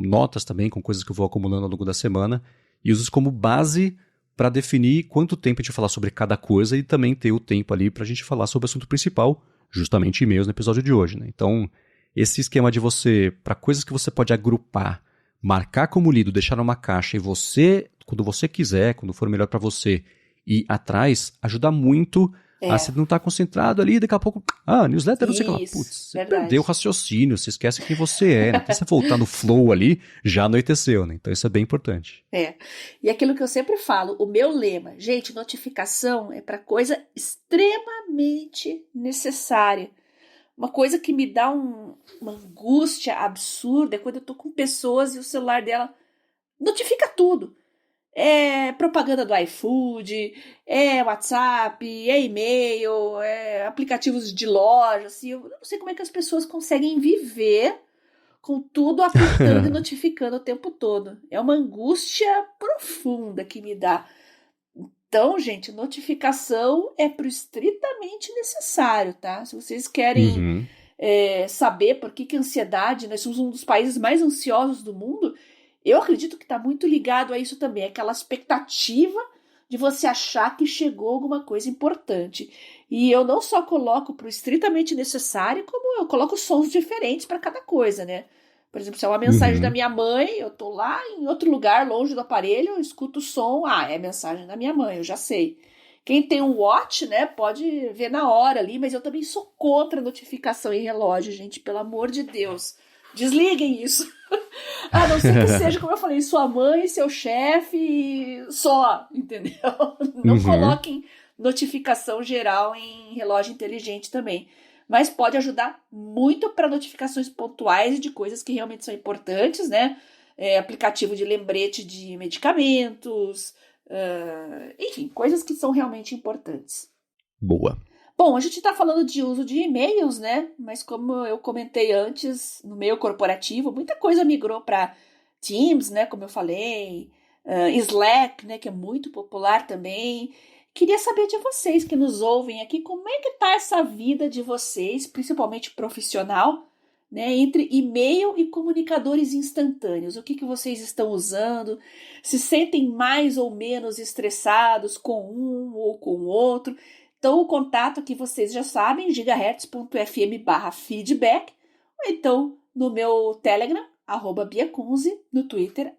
notas também com coisas que eu vou acumulando ao longo da semana e uso isso como base para definir quanto tempo a gente vai falar sobre cada coisa e também ter o tempo ali para a gente falar sobre o assunto principal, justamente e-mails no episódio de hoje, né? Então, esse esquema de você, para coisas que você pode agrupar, marcar como lido, deixar numa caixa e você, quando você quiser, quando for melhor para você, ir atrás, ajuda muito a você não estar concentrado ali, daqui a pouco, newsletter, não sei o que lá. Putz, você perdeu o raciocínio, você esquece quem você é, né? Até você voltar no flow ali, já anoiteceu, né? Então isso é bem importante. E aquilo que eu sempre falo, o meu lema, gente, notificação é para coisa extremamente necessária. Uma coisa que me dá uma angústia absurda é quando eu tô com pessoas e o celular dela notifica tudo. É propaganda do iFood, é WhatsApp, é e-mail, é aplicativos de loja, assim, eu não sei como é que as pessoas conseguem viver com tudo apitando e notificando o tempo todo. É uma angústia profunda que me dá. Então, gente, notificação é pro estritamente necessário, tá? Se vocês querem saber por que a ansiedade, nós somos um dos países mais ansiosos do mundo, eu acredito que está muito ligado a isso também, aquela expectativa de você achar que chegou alguma coisa importante. E eu não só coloco para o estritamente necessário, como eu coloco sons diferentes para cada coisa, né? Por exemplo, se é uma mensagem da minha mãe, eu tô lá em outro lugar, longe do aparelho, eu escuto o som, é mensagem da minha mãe, eu já sei. Quem tem um watch, né, pode ver na hora ali, mas eu também sou contra notificação em relógio, gente, pelo amor de Deus. Desliguem isso. A não ser que seja, como eu falei, sua mãe, seu chefe, só, entendeu? Não coloquem notificação geral em relógio inteligente também. Mas pode ajudar muito para notificações pontuais de coisas que realmente são importantes, né? Aplicativo de lembrete de medicamentos, enfim, coisas que são realmente importantes. Boa. Bom, a gente está falando de uso de e-mails, né? Mas como eu comentei antes, no meio corporativo, muita coisa migrou para Teams, né? Como eu falei, Slack, né? Que é muito popular também. Queria saber de vocês que nos ouvem aqui, como é que tá essa vida de vocês, principalmente profissional, né? Entre e-mail e comunicadores instantâneos. O que vocês estão usando? Se sentem mais ou menos estressados com um ou com o outro? Então, o contato que vocês já sabem, gigahertz.fm/feedback, ou então no meu Telegram, @biacunze, no Twitter,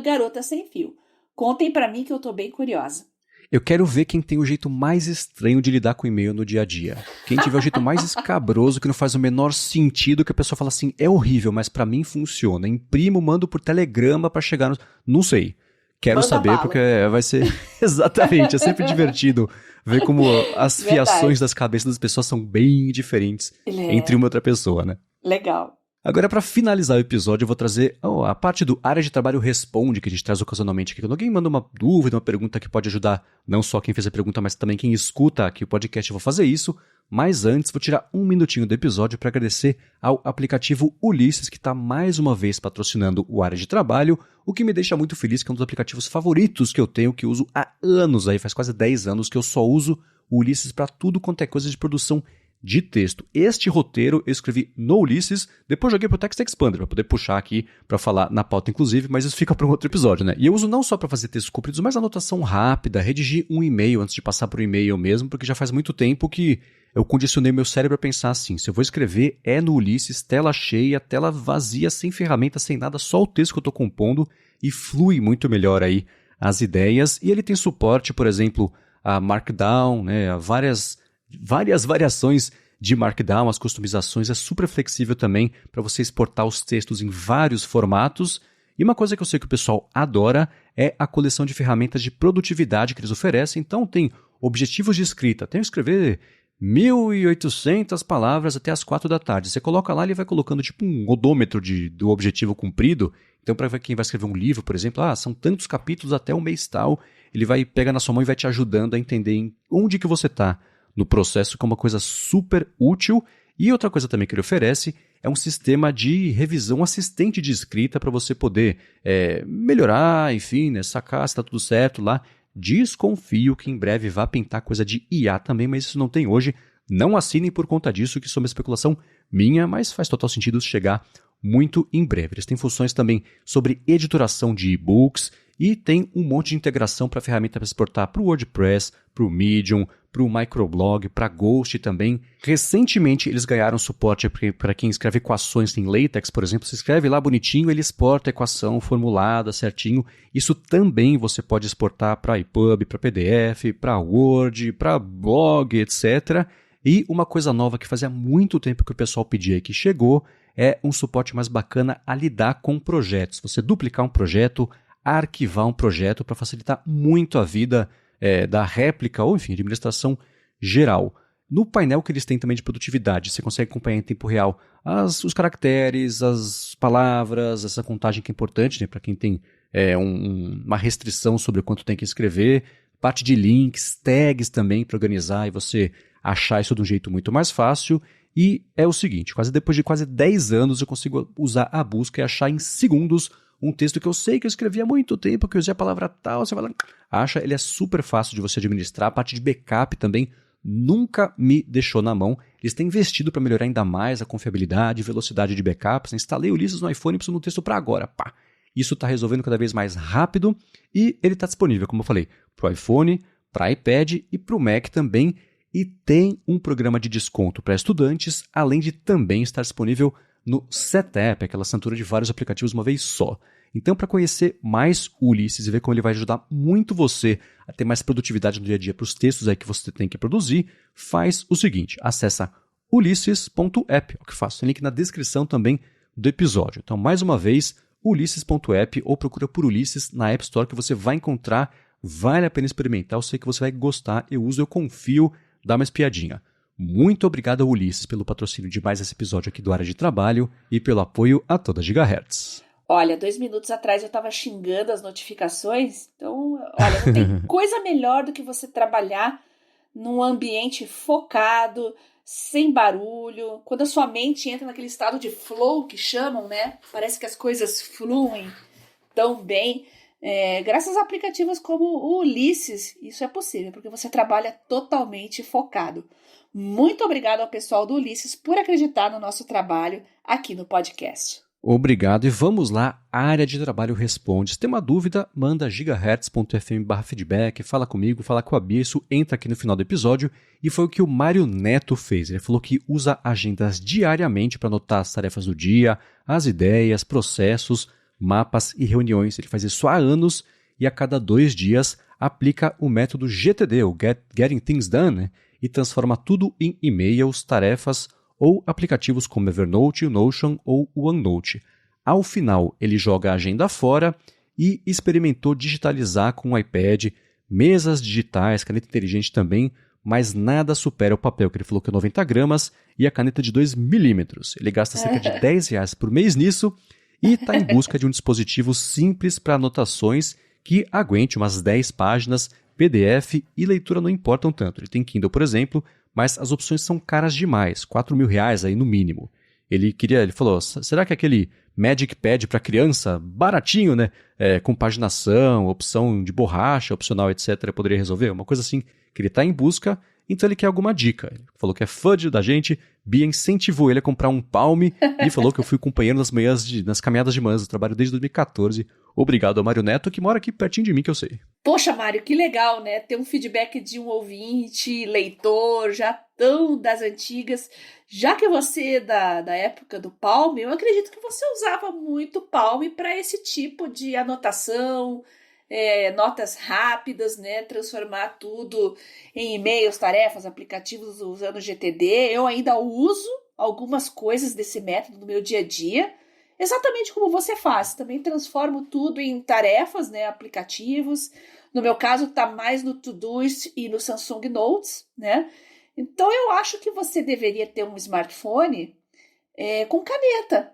@garota-sem-fio. Contem pra mim que eu tô bem curiosa. Eu quero ver quem tem o jeito mais estranho de lidar com e-mail no dia a dia. Quem tiver o jeito mais escabroso, que não faz o menor sentido, que a pessoa fala assim, é horrível, mas pra mim funciona. Imprimo, mando por telegrama pra chegar no... Não sei. Quero Manda saber, bala. porque vai ser... Exatamente, é sempre divertido ver como as fiações das cabeças das pessoas são bem diferentes entre uma e outra pessoa, né? Legal. Agora, para finalizar o episódio, eu vou trazer a parte do Área de Trabalho Responde, que a gente traz ocasionalmente aqui. Quando alguém manda uma dúvida, uma pergunta que pode ajudar não só quem fez a pergunta, mas também quem escuta aqui o podcast, eu vou fazer isso. Mas antes, vou tirar um minutinho do episódio para agradecer ao aplicativo Ulisses, que está mais uma vez patrocinando o Área de Trabalho, o que me deixa muito feliz, que é um dos aplicativos favoritos que eu tenho, que eu uso há anos, aí faz quase 10 anos que eu só uso o Ulisses para tudo quanto é coisa de produção de texto. Este roteiro eu escrevi no Ulisses, depois joguei pro Text Expander para poder puxar aqui para falar na pauta inclusive, mas isso fica para um outro episódio, né? E eu uso não só para fazer textos compridos, mas anotação rápida, redigir um e-mail antes de passar pro e-mail mesmo, porque já faz muito tempo que eu condicionei meu cérebro a pensar assim, se eu vou escrever é no Ulisses, tela cheia, tela vazia, sem ferramenta, sem nada, só o texto que eu tô compondo e flui muito melhor aí as ideias. E ele tem suporte, por exemplo, a Markdown, né, a várias variações de Markdown, as customizações, é super flexível também para você exportar os textos em vários formatos. E uma coisa que eu sei que o pessoal adora é a coleção de ferramentas de produtividade que eles oferecem. Então tem objetivos de escrita, tem que escrever 1.800 palavras até as 4 da tarde. Você coloca lá, ele vai colocando tipo um odômetro do objetivo cumprido. Então para quem vai escrever um livro, por exemplo, são tantos capítulos até o mês tal, ele vai pegar na sua mão e vai te ajudando a entender onde que você está no processo, que é uma coisa super útil. E outra coisa também que ele oferece é um sistema de revisão assistente de escrita para você poder melhorar, enfim, né, sacar se está tudo certo lá. Desconfio que em breve vá pintar coisa de IA também, mas isso não tem hoje. Não assinem por conta disso, que isso é uma especulação minha, mas faz total sentido chegar muito em breve. Eles têm funções também sobre editoração de e-books e tem um monte de integração para ferramenta para exportar para o WordPress, para o Medium, para o Microblog, para Ghost também. Recentemente eles ganharam suporte para quem escreve equações em LaTeX, por exemplo. Você escreve lá bonitinho, ele exporta a equação formulada certinho. Isso também você pode exportar para EPUB, para PDF, para Word, para blog, etc. E uma coisa nova que fazia muito tempo que o pessoal pedia e que chegou é um suporte mais bacana a lidar com projetos. Você duplicar um projeto, arquivar um projeto para facilitar muito a vida da réplica ou, enfim, de administração geral. No painel que eles têm também de produtividade, você consegue acompanhar em tempo real os caracteres, as palavras, essa contagem que é importante, né, para quem tem uma restrição sobre o quanto tem que escrever, parte de links, tags também para organizar e você achar isso de um jeito muito mais fácil. E é o seguinte, depois de quase 10 anos eu consigo usar a busca e achar em segundos um texto que eu sei que eu escrevi há muito tempo, que eu usei a palavra tal, você vai lá, acha, ele é super fácil de você administrar, a parte de backup também nunca me deixou na mão. Eles têm investido para melhorar ainda mais a confiabilidade e velocidade de backups. Instalei o Ulisses no iPhone e preciso de um texto para agora, pá. Isso está resolvendo cada vez mais rápido e ele está disponível, como eu falei, para o iPhone, para iPad e para o Mac também. E tem um programa de desconto para estudantes, além de também estar disponível no Setup, aquela assinatura de vários aplicativos uma vez só. Então, para conhecer mais o Ulisses e ver como ele vai ajudar muito você a ter mais produtividade no dia a dia para os textos aí que você tem que produzir, faz o seguinte, acessa ulisses.app, o que faço, tem link na descrição também do episódio. Então, mais uma vez, ulisses.app ou procura por Ulisses na App Store que você vai encontrar Vale a pena experimentar, eu sei que você vai gostar, eu uso, eu confio, dá uma espiadinha. Muito obrigado ao Ulisses pelo patrocínio de mais esse episódio aqui do Área de Trabalho e pelo apoio a toda Gigahertz. Olha, 2 minutos atrás eu estava xingando as notificações, então, olha, não tem coisa melhor do que você trabalhar num ambiente focado, sem barulho, quando a sua mente entra naquele estado de flow que chamam, né? Parece que as coisas fluem tão bem. Graças a aplicativos como o Ulisses, isso é possível, porque você trabalha totalmente focado. Muito obrigado ao pessoal do Ulisses por acreditar no nosso trabalho aqui no podcast. Obrigado e vamos lá, Área de Trabalho Responde. Se tem uma dúvida, manda gigahertz.fm/feedback, fala comigo, fala com a Bia, isso entra aqui no final do episódio e foi o que o Mário Neto fez. Ele falou que usa agendas diariamente para anotar as tarefas do dia, as ideias, processos, mapas e reuniões. Ele faz isso há anos e a cada 2 dias aplica o método GTD, o Getting Things Done, né? E transforma tudo em e-mails, tarefas ou aplicativos como Evernote, o Notion ou o OneNote. Ao final, ele joga a agenda fora e experimentou digitalizar com o iPad, mesas digitais, caneta inteligente também, mas nada supera o papel, que ele falou que é 90 gramas, e a caneta de 2 milímetros. Ele gasta cerca de R$10 por mês nisso e está em busca de um dispositivo simples para anotações que aguente umas 10 páginas, PDF e leitura não importam tanto. Ele tem Kindle, por exemplo, mas as opções são caras demais, R$4.000 aí no mínimo. Ele falou, será que aquele Magic Pad para criança, baratinho, né? Com paginação, opção de borracha, opcional, etc., poderia resolver? Uma coisa assim que ele está em busca, então ele quer alguma dica. Ele falou que é fã da gente, Bia incentivou ele a comprar um Palm e falou que eu fui companheiro nas caminhadas de manhã, eu trabalho desde 2014. Obrigado ao Mário Neto, que mora aqui pertinho de mim, que eu sei. Poxa, Mário, que legal, né? Ter um feedback de um ouvinte, leitor, já tão das antigas. Já que você é da época do Palm, eu acredito que você usava muito o Palm para esse tipo de anotação, notas rápidas, né? Transformar tudo em e-mails, tarefas, aplicativos usando o GTD. Eu ainda uso algumas coisas desse método no meu dia a dia. Exatamente como você faz, também transformo tudo em tarefas, né, aplicativos. No meu caso, está mais no Todoist e no Samsung Notes, né? Então, eu acho que você deveria ter um smartphone com caneta.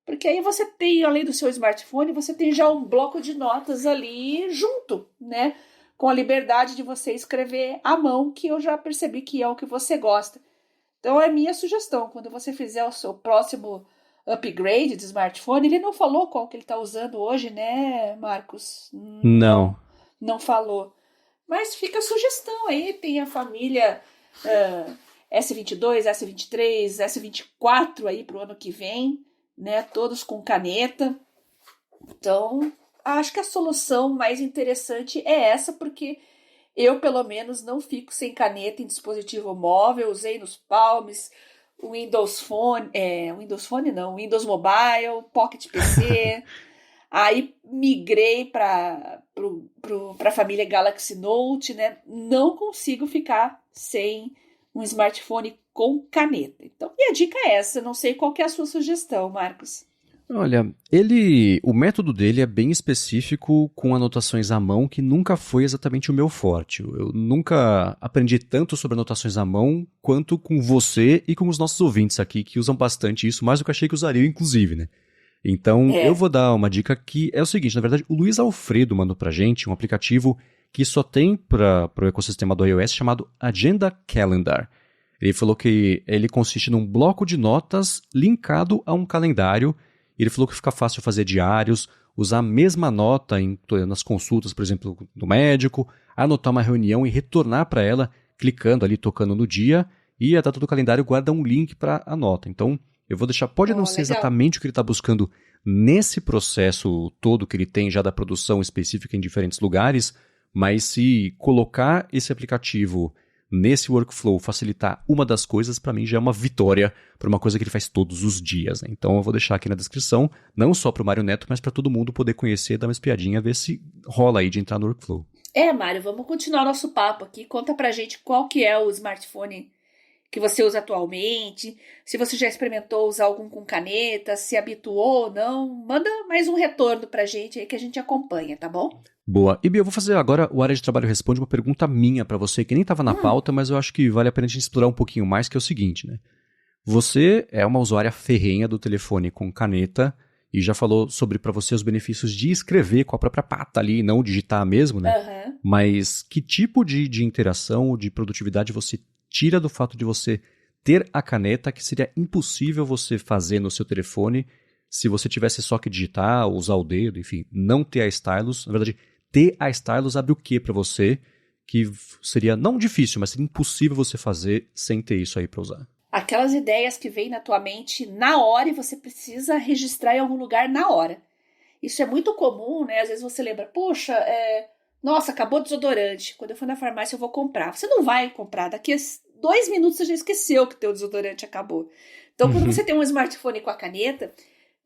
Porque aí você tem, além do seu smartphone, você tem já um bloco de notas ali junto, né? Com a liberdade de você escrever à mão, que eu já percebi que é o que você gosta. Então, é minha sugestão, quando você fizer o seu próximo upgrade de smartphone, ele não falou qual que ele está usando hoje, né, Marcos? Não falou. Mas fica a sugestão aí, tem a família S22, S23, S24 aí para o ano que vem, né, todos com caneta. Então, acho que a solução mais interessante é essa, porque eu, pelo menos, não fico sem caneta em dispositivo móvel, usei nos Palms, o Windows Phone, Windows Mobile, Pocket PC, aí migrei para a família Galaxy Note, né? Não consigo ficar sem um smartphone com caneta. Então, minha dica é essa, não sei qual que é a sua sugestão, Marcos. Olha, o método dele é bem específico, com anotações à mão, que nunca foi exatamente o meu forte. Eu nunca aprendi tanto sobre anotações à mão quanto com você e com os nossos ouvintes aqui, que usam bastante isso, mais do que eu achei que usariam, inclusive, né? Então, eu vou dar uma dica que é o seguinte, na verdade, o Luiz Alfredo mandou pra gente um aplicativo que só tem para o ecossistema do iOS chamado Agenda Calendar. Ele falou que ele consiste num bloco de notas linkado a um calendário. Ele falou que fica fácil fazer diários, usar a mesma nota nas consultas, por exemplo, do médico, anotar uma reunião e retornar para ela, clicando ali, tocando no dia, e a data do calendário guarda um link para a nota. Então, eu vou deixar, pode não ser exatamente o que ele está buscando nesse processo todo que ele tem já da produção específica em diferentes lugares, mas se colocar esse aplicativo nesse workflow, facilitar uma das coisas, para mim já é uma vitória para uma coisa que ele faz todos os dias, né? Então eu vou deixar aqui na descrição, não só para o Mário Neto, mas para todo mundo poder conhecer, dar uma espiadinha, ver se rola aí de entrar no workflow. Mário, vamos continuar nosso papo aqui. Conta pra gente qual que é o smartphone que você usa atualmente, se você já experimentou usar algum com caneta, se habituou ou não, manda mais um retorno pra gente aí que a gente acompanha, tá bom? Boa. E Bia, eu vou fazer agora o Área de Trabalho Responde, uma pergunta minha pra você, que nem estava na pauta, mas eu acho que vale a pena a gente explorar um pouquinho mais, que é o seguinte, né? Você é uma usuária ferrenha do telefone com caneta e já falou sobre para você os benefícios de escrever com a própria pata ali, não digitar mesmo, né? Uhum. Mas que tipo de interação ou de produtividade você tira do fato de você ter a caneta que seria impossível você fazer no seu telefone se você tivesse só que digitar, usar o dedo, enfim, não ter a stylus. Na verdade, ter a stylus abre o que para você que seria não difícil, mas seria impossível você fazer sem ter isso aí para usar? Aquelas ideias que vêm na tua mente na hora e você precisa registrar em algum lugar na hora. Isso é muito comum, né? Às vezes você lembra, poxa, nossa, acabou o desodorante. Quando eu for na farmácia eu vou comprar. Você não vai comprar, daqui a 2 minutos você já esqueceu que teu desodorante acabou. Então, quando você tem um smartphone com a caneta,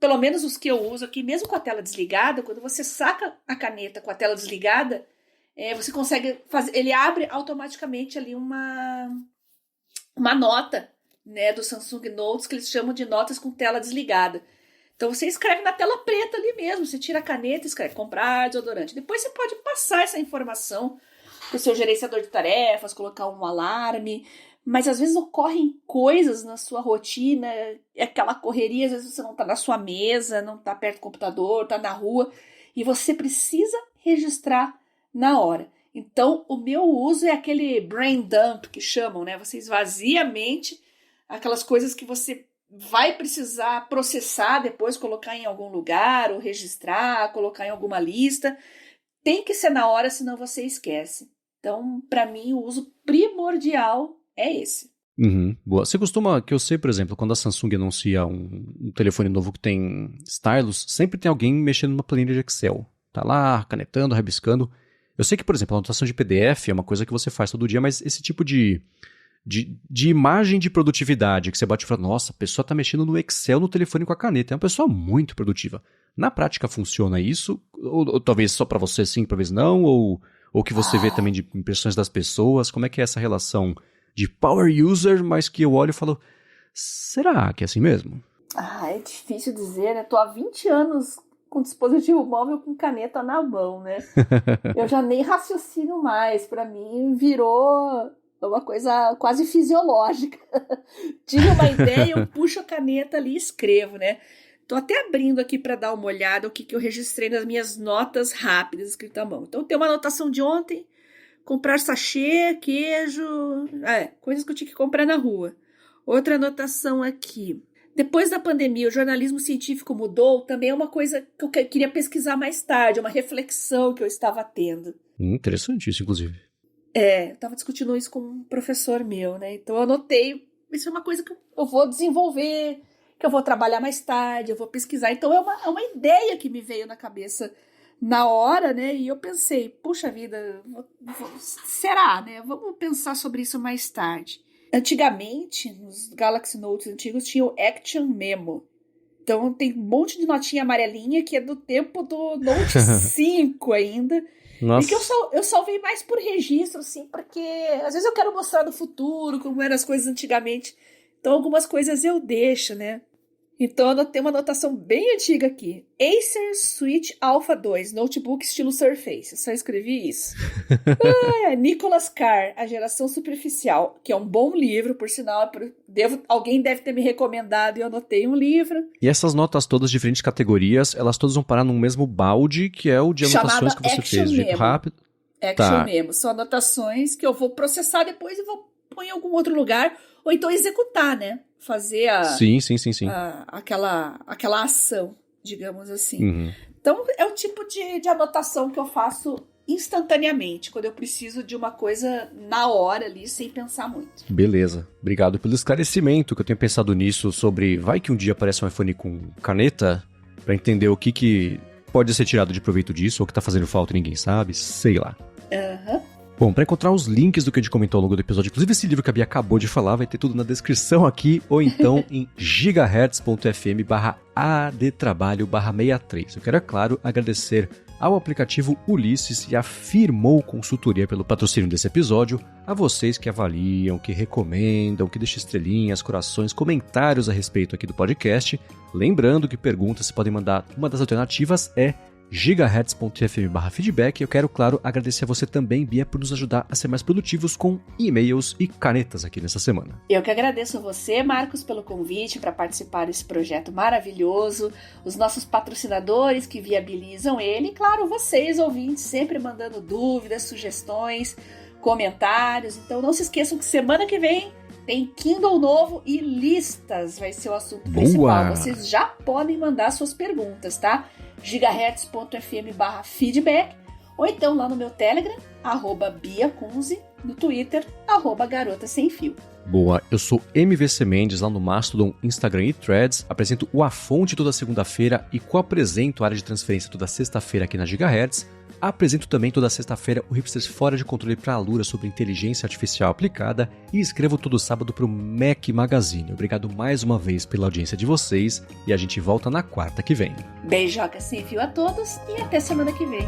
pelo menos os que eu uso aqui, mesmo com a tela desligada, quando você saca a caneta com a tela desligada, você consegue fazer, ele abre automaticamente ali uma nota, né, do Samsung Notes, que eles chamam de notas com tela desligada. Então você escreve na tela preta ali mesmo, você tira a caneta e escreve comprar desodorante. Depois você pode passar essa informação para o seu gerenciador de tarefas, colocar um alarme, mas às vezes ocorrem coisas na sua rotina, aquela correria, às vezes você não está na sua mesa, não está perto do computador, está na rua, e você precisa registrar na hora. Então, o meu uso é aquele brain dump que chamam, né? Você esvazia a mente, aquelas coisas que você vai precisar processar depois, colocar em algum lugar, ou registrar, colocar em alguma lista. Tem que ser na hora, senão você esquece. Então, para mim, o uso primordial é esse. Uhum, boa. Você costuma, que eu sei, por exemplo, quando a Samsung anuncia um telefone novo que tem stylus, sempre tem alguém mexendo numa planilha de Excel. Tá lá, canetando, rabiscando. Eu sei que, por exemplo, a anotação de PDF é uma coisa que você faz todo dia, mas esse tipo de imagem de produtividade que você bate e fala, nossa, a pessoa está mexendo no Excel no telefone com a caneta. É uma pessoa muito produtiva. Na prática funciona isso? Ou talvez só para você sim, talvez não? Ou que você vê também de impressões das pessoas? Como é que é essa relação de power user, mas que eu olho e falo, será que é assim mesmo? É difícil dizer, né? Tô há 20 anos com dispositivo móvel com caneta na mão, né? Eu já nem raciocino mais. Para mim, virou uma coisa quase fisiológica. Tive uma ideia, eu puxo a caneta ali e escrevo, né? Tô até abrindo aqui para dar uma olhada o que eu registrei nas minhas notas rápidas escritas à mão. Então, tem uma anotação de ontem, comprar sachê, queijo, coisas que eu tinha que comprar na rua. Outra anotação aqui. Depois da pandemia, o jornalismo científico mudou, também é uma coisa que eu queria pesquisar mais tarde, uma reflexão que eu estava tendo. Interessante isso, inclusive. Eu estava discutindo isso com um professor meu, né? Então eu anotei, isso é uma coisa que eu vou desenvolver, que eu vou trabalhar mais tarde, eu vou pesquisar. Então é uma ideia que me veio na cabeça na hora, né? E eu pensei, puxa vida, será, né? Vamos pensar sobre isso mais tarde. Antigamente, nos Galaxy Notes antigos, tinha o Action Memo. Então tem um monte de notinha amarelinha que é do tempo do Note 5 ainda. Nossa. E que eu salvei mais por registro, assim, porque às vezes eu quero mostrar no futuro como eram as coisas antigamente. Então algumas coisas eu deixo, né? Então eu tenho uma anotação bem antiga aqui. Acer Switch Alpha 2, notebook estilo Surface. Eu só escrevi isso. Nicholas Carr, A Geração Superficial, que é um bom livro, por sinal. Alguém deve ter me recomendado e eu anotei um livro. E essas notas todas de diferentes categorias, elas todas vão parar num mesmo balde, que é o de anotações que você fez. Jeito rápido. Action Memo. São anotações que eu vou processar depois e vou pôr em algum outro lugar. Ou então executar, né? Fazer Sim. aquela ação, digamos assim. Uhum. Então, é o tipo de anotação que eu faço instantaneamente, quando eu preciso de uma coisa na hora ali, sem pensar muito. Beleza. Obrigado pelo esclarecimento, que eu tenho pensado nisso sobre... Vai que um dia aparece um iPhone com caneta, pra entender o que pode ser tirado de proveito disso, ou que tá fazendo falta e ninguém sabe, sei lá. Aham. Bom, para encontrar os links do que a gente comentou ao longo do episódio, inclusive esse livro que a Bia acabou de falar, vai ter tudo na descrição aqui, ou então em gigahertz.fm/adtrabalho/63. Eu quero, é claro, agradecer ao aplicativo Ulisses e à Firmou Consultoria pelo patrocínio desse episódio, a vocês que avaliam, que recomendam, que deixam estrelinhas, corações, comentários a respeito aqui do podcast. Lembrando que perguntas você podem mandar, uma das alternativas é gigahertz.fm/feedback. Eu quero, claro, agradecer a você também, Bia, por nos ajudar a ser mais produtivos com e-mails e canetas aqui nessa semana. Eu que agradeço a você, Marcos, pelo convite para participar desse projeto maravilhoso, os nossos patrocinadores que viabilizam ele e, claro, vocês, ouvintes, sempre mandando dúvidas, sugestões, comentários. Então não se esqueçam que semana que vem tem Kindle novo e listas vai ser o assunto principal. Vocês já podem mandar suas perguntas, tá? gigahertz.fm/feedback ou então lá no meu Telegram, @BiaCunze, no Twitter, @GarotaSemFio. Boa, eu sou MVC Mendes lá no Mastodon, Instagram e Threads, apresento o A Fonte toda segunda-feira e co-apresento a área de transferência toda sexta-feira aqui na Gigahertz. Apresento também toda sexta-feira o Hipsters Fora de Controle para a Alura sobre inteligência artificial aplicada e escrevo todo sábado para o Mac Magazine. Obrigado mais uma vez pela audiência de vocês e a gente volta na quarta que vem. Beijoca sem fio a todos e até semana que vem.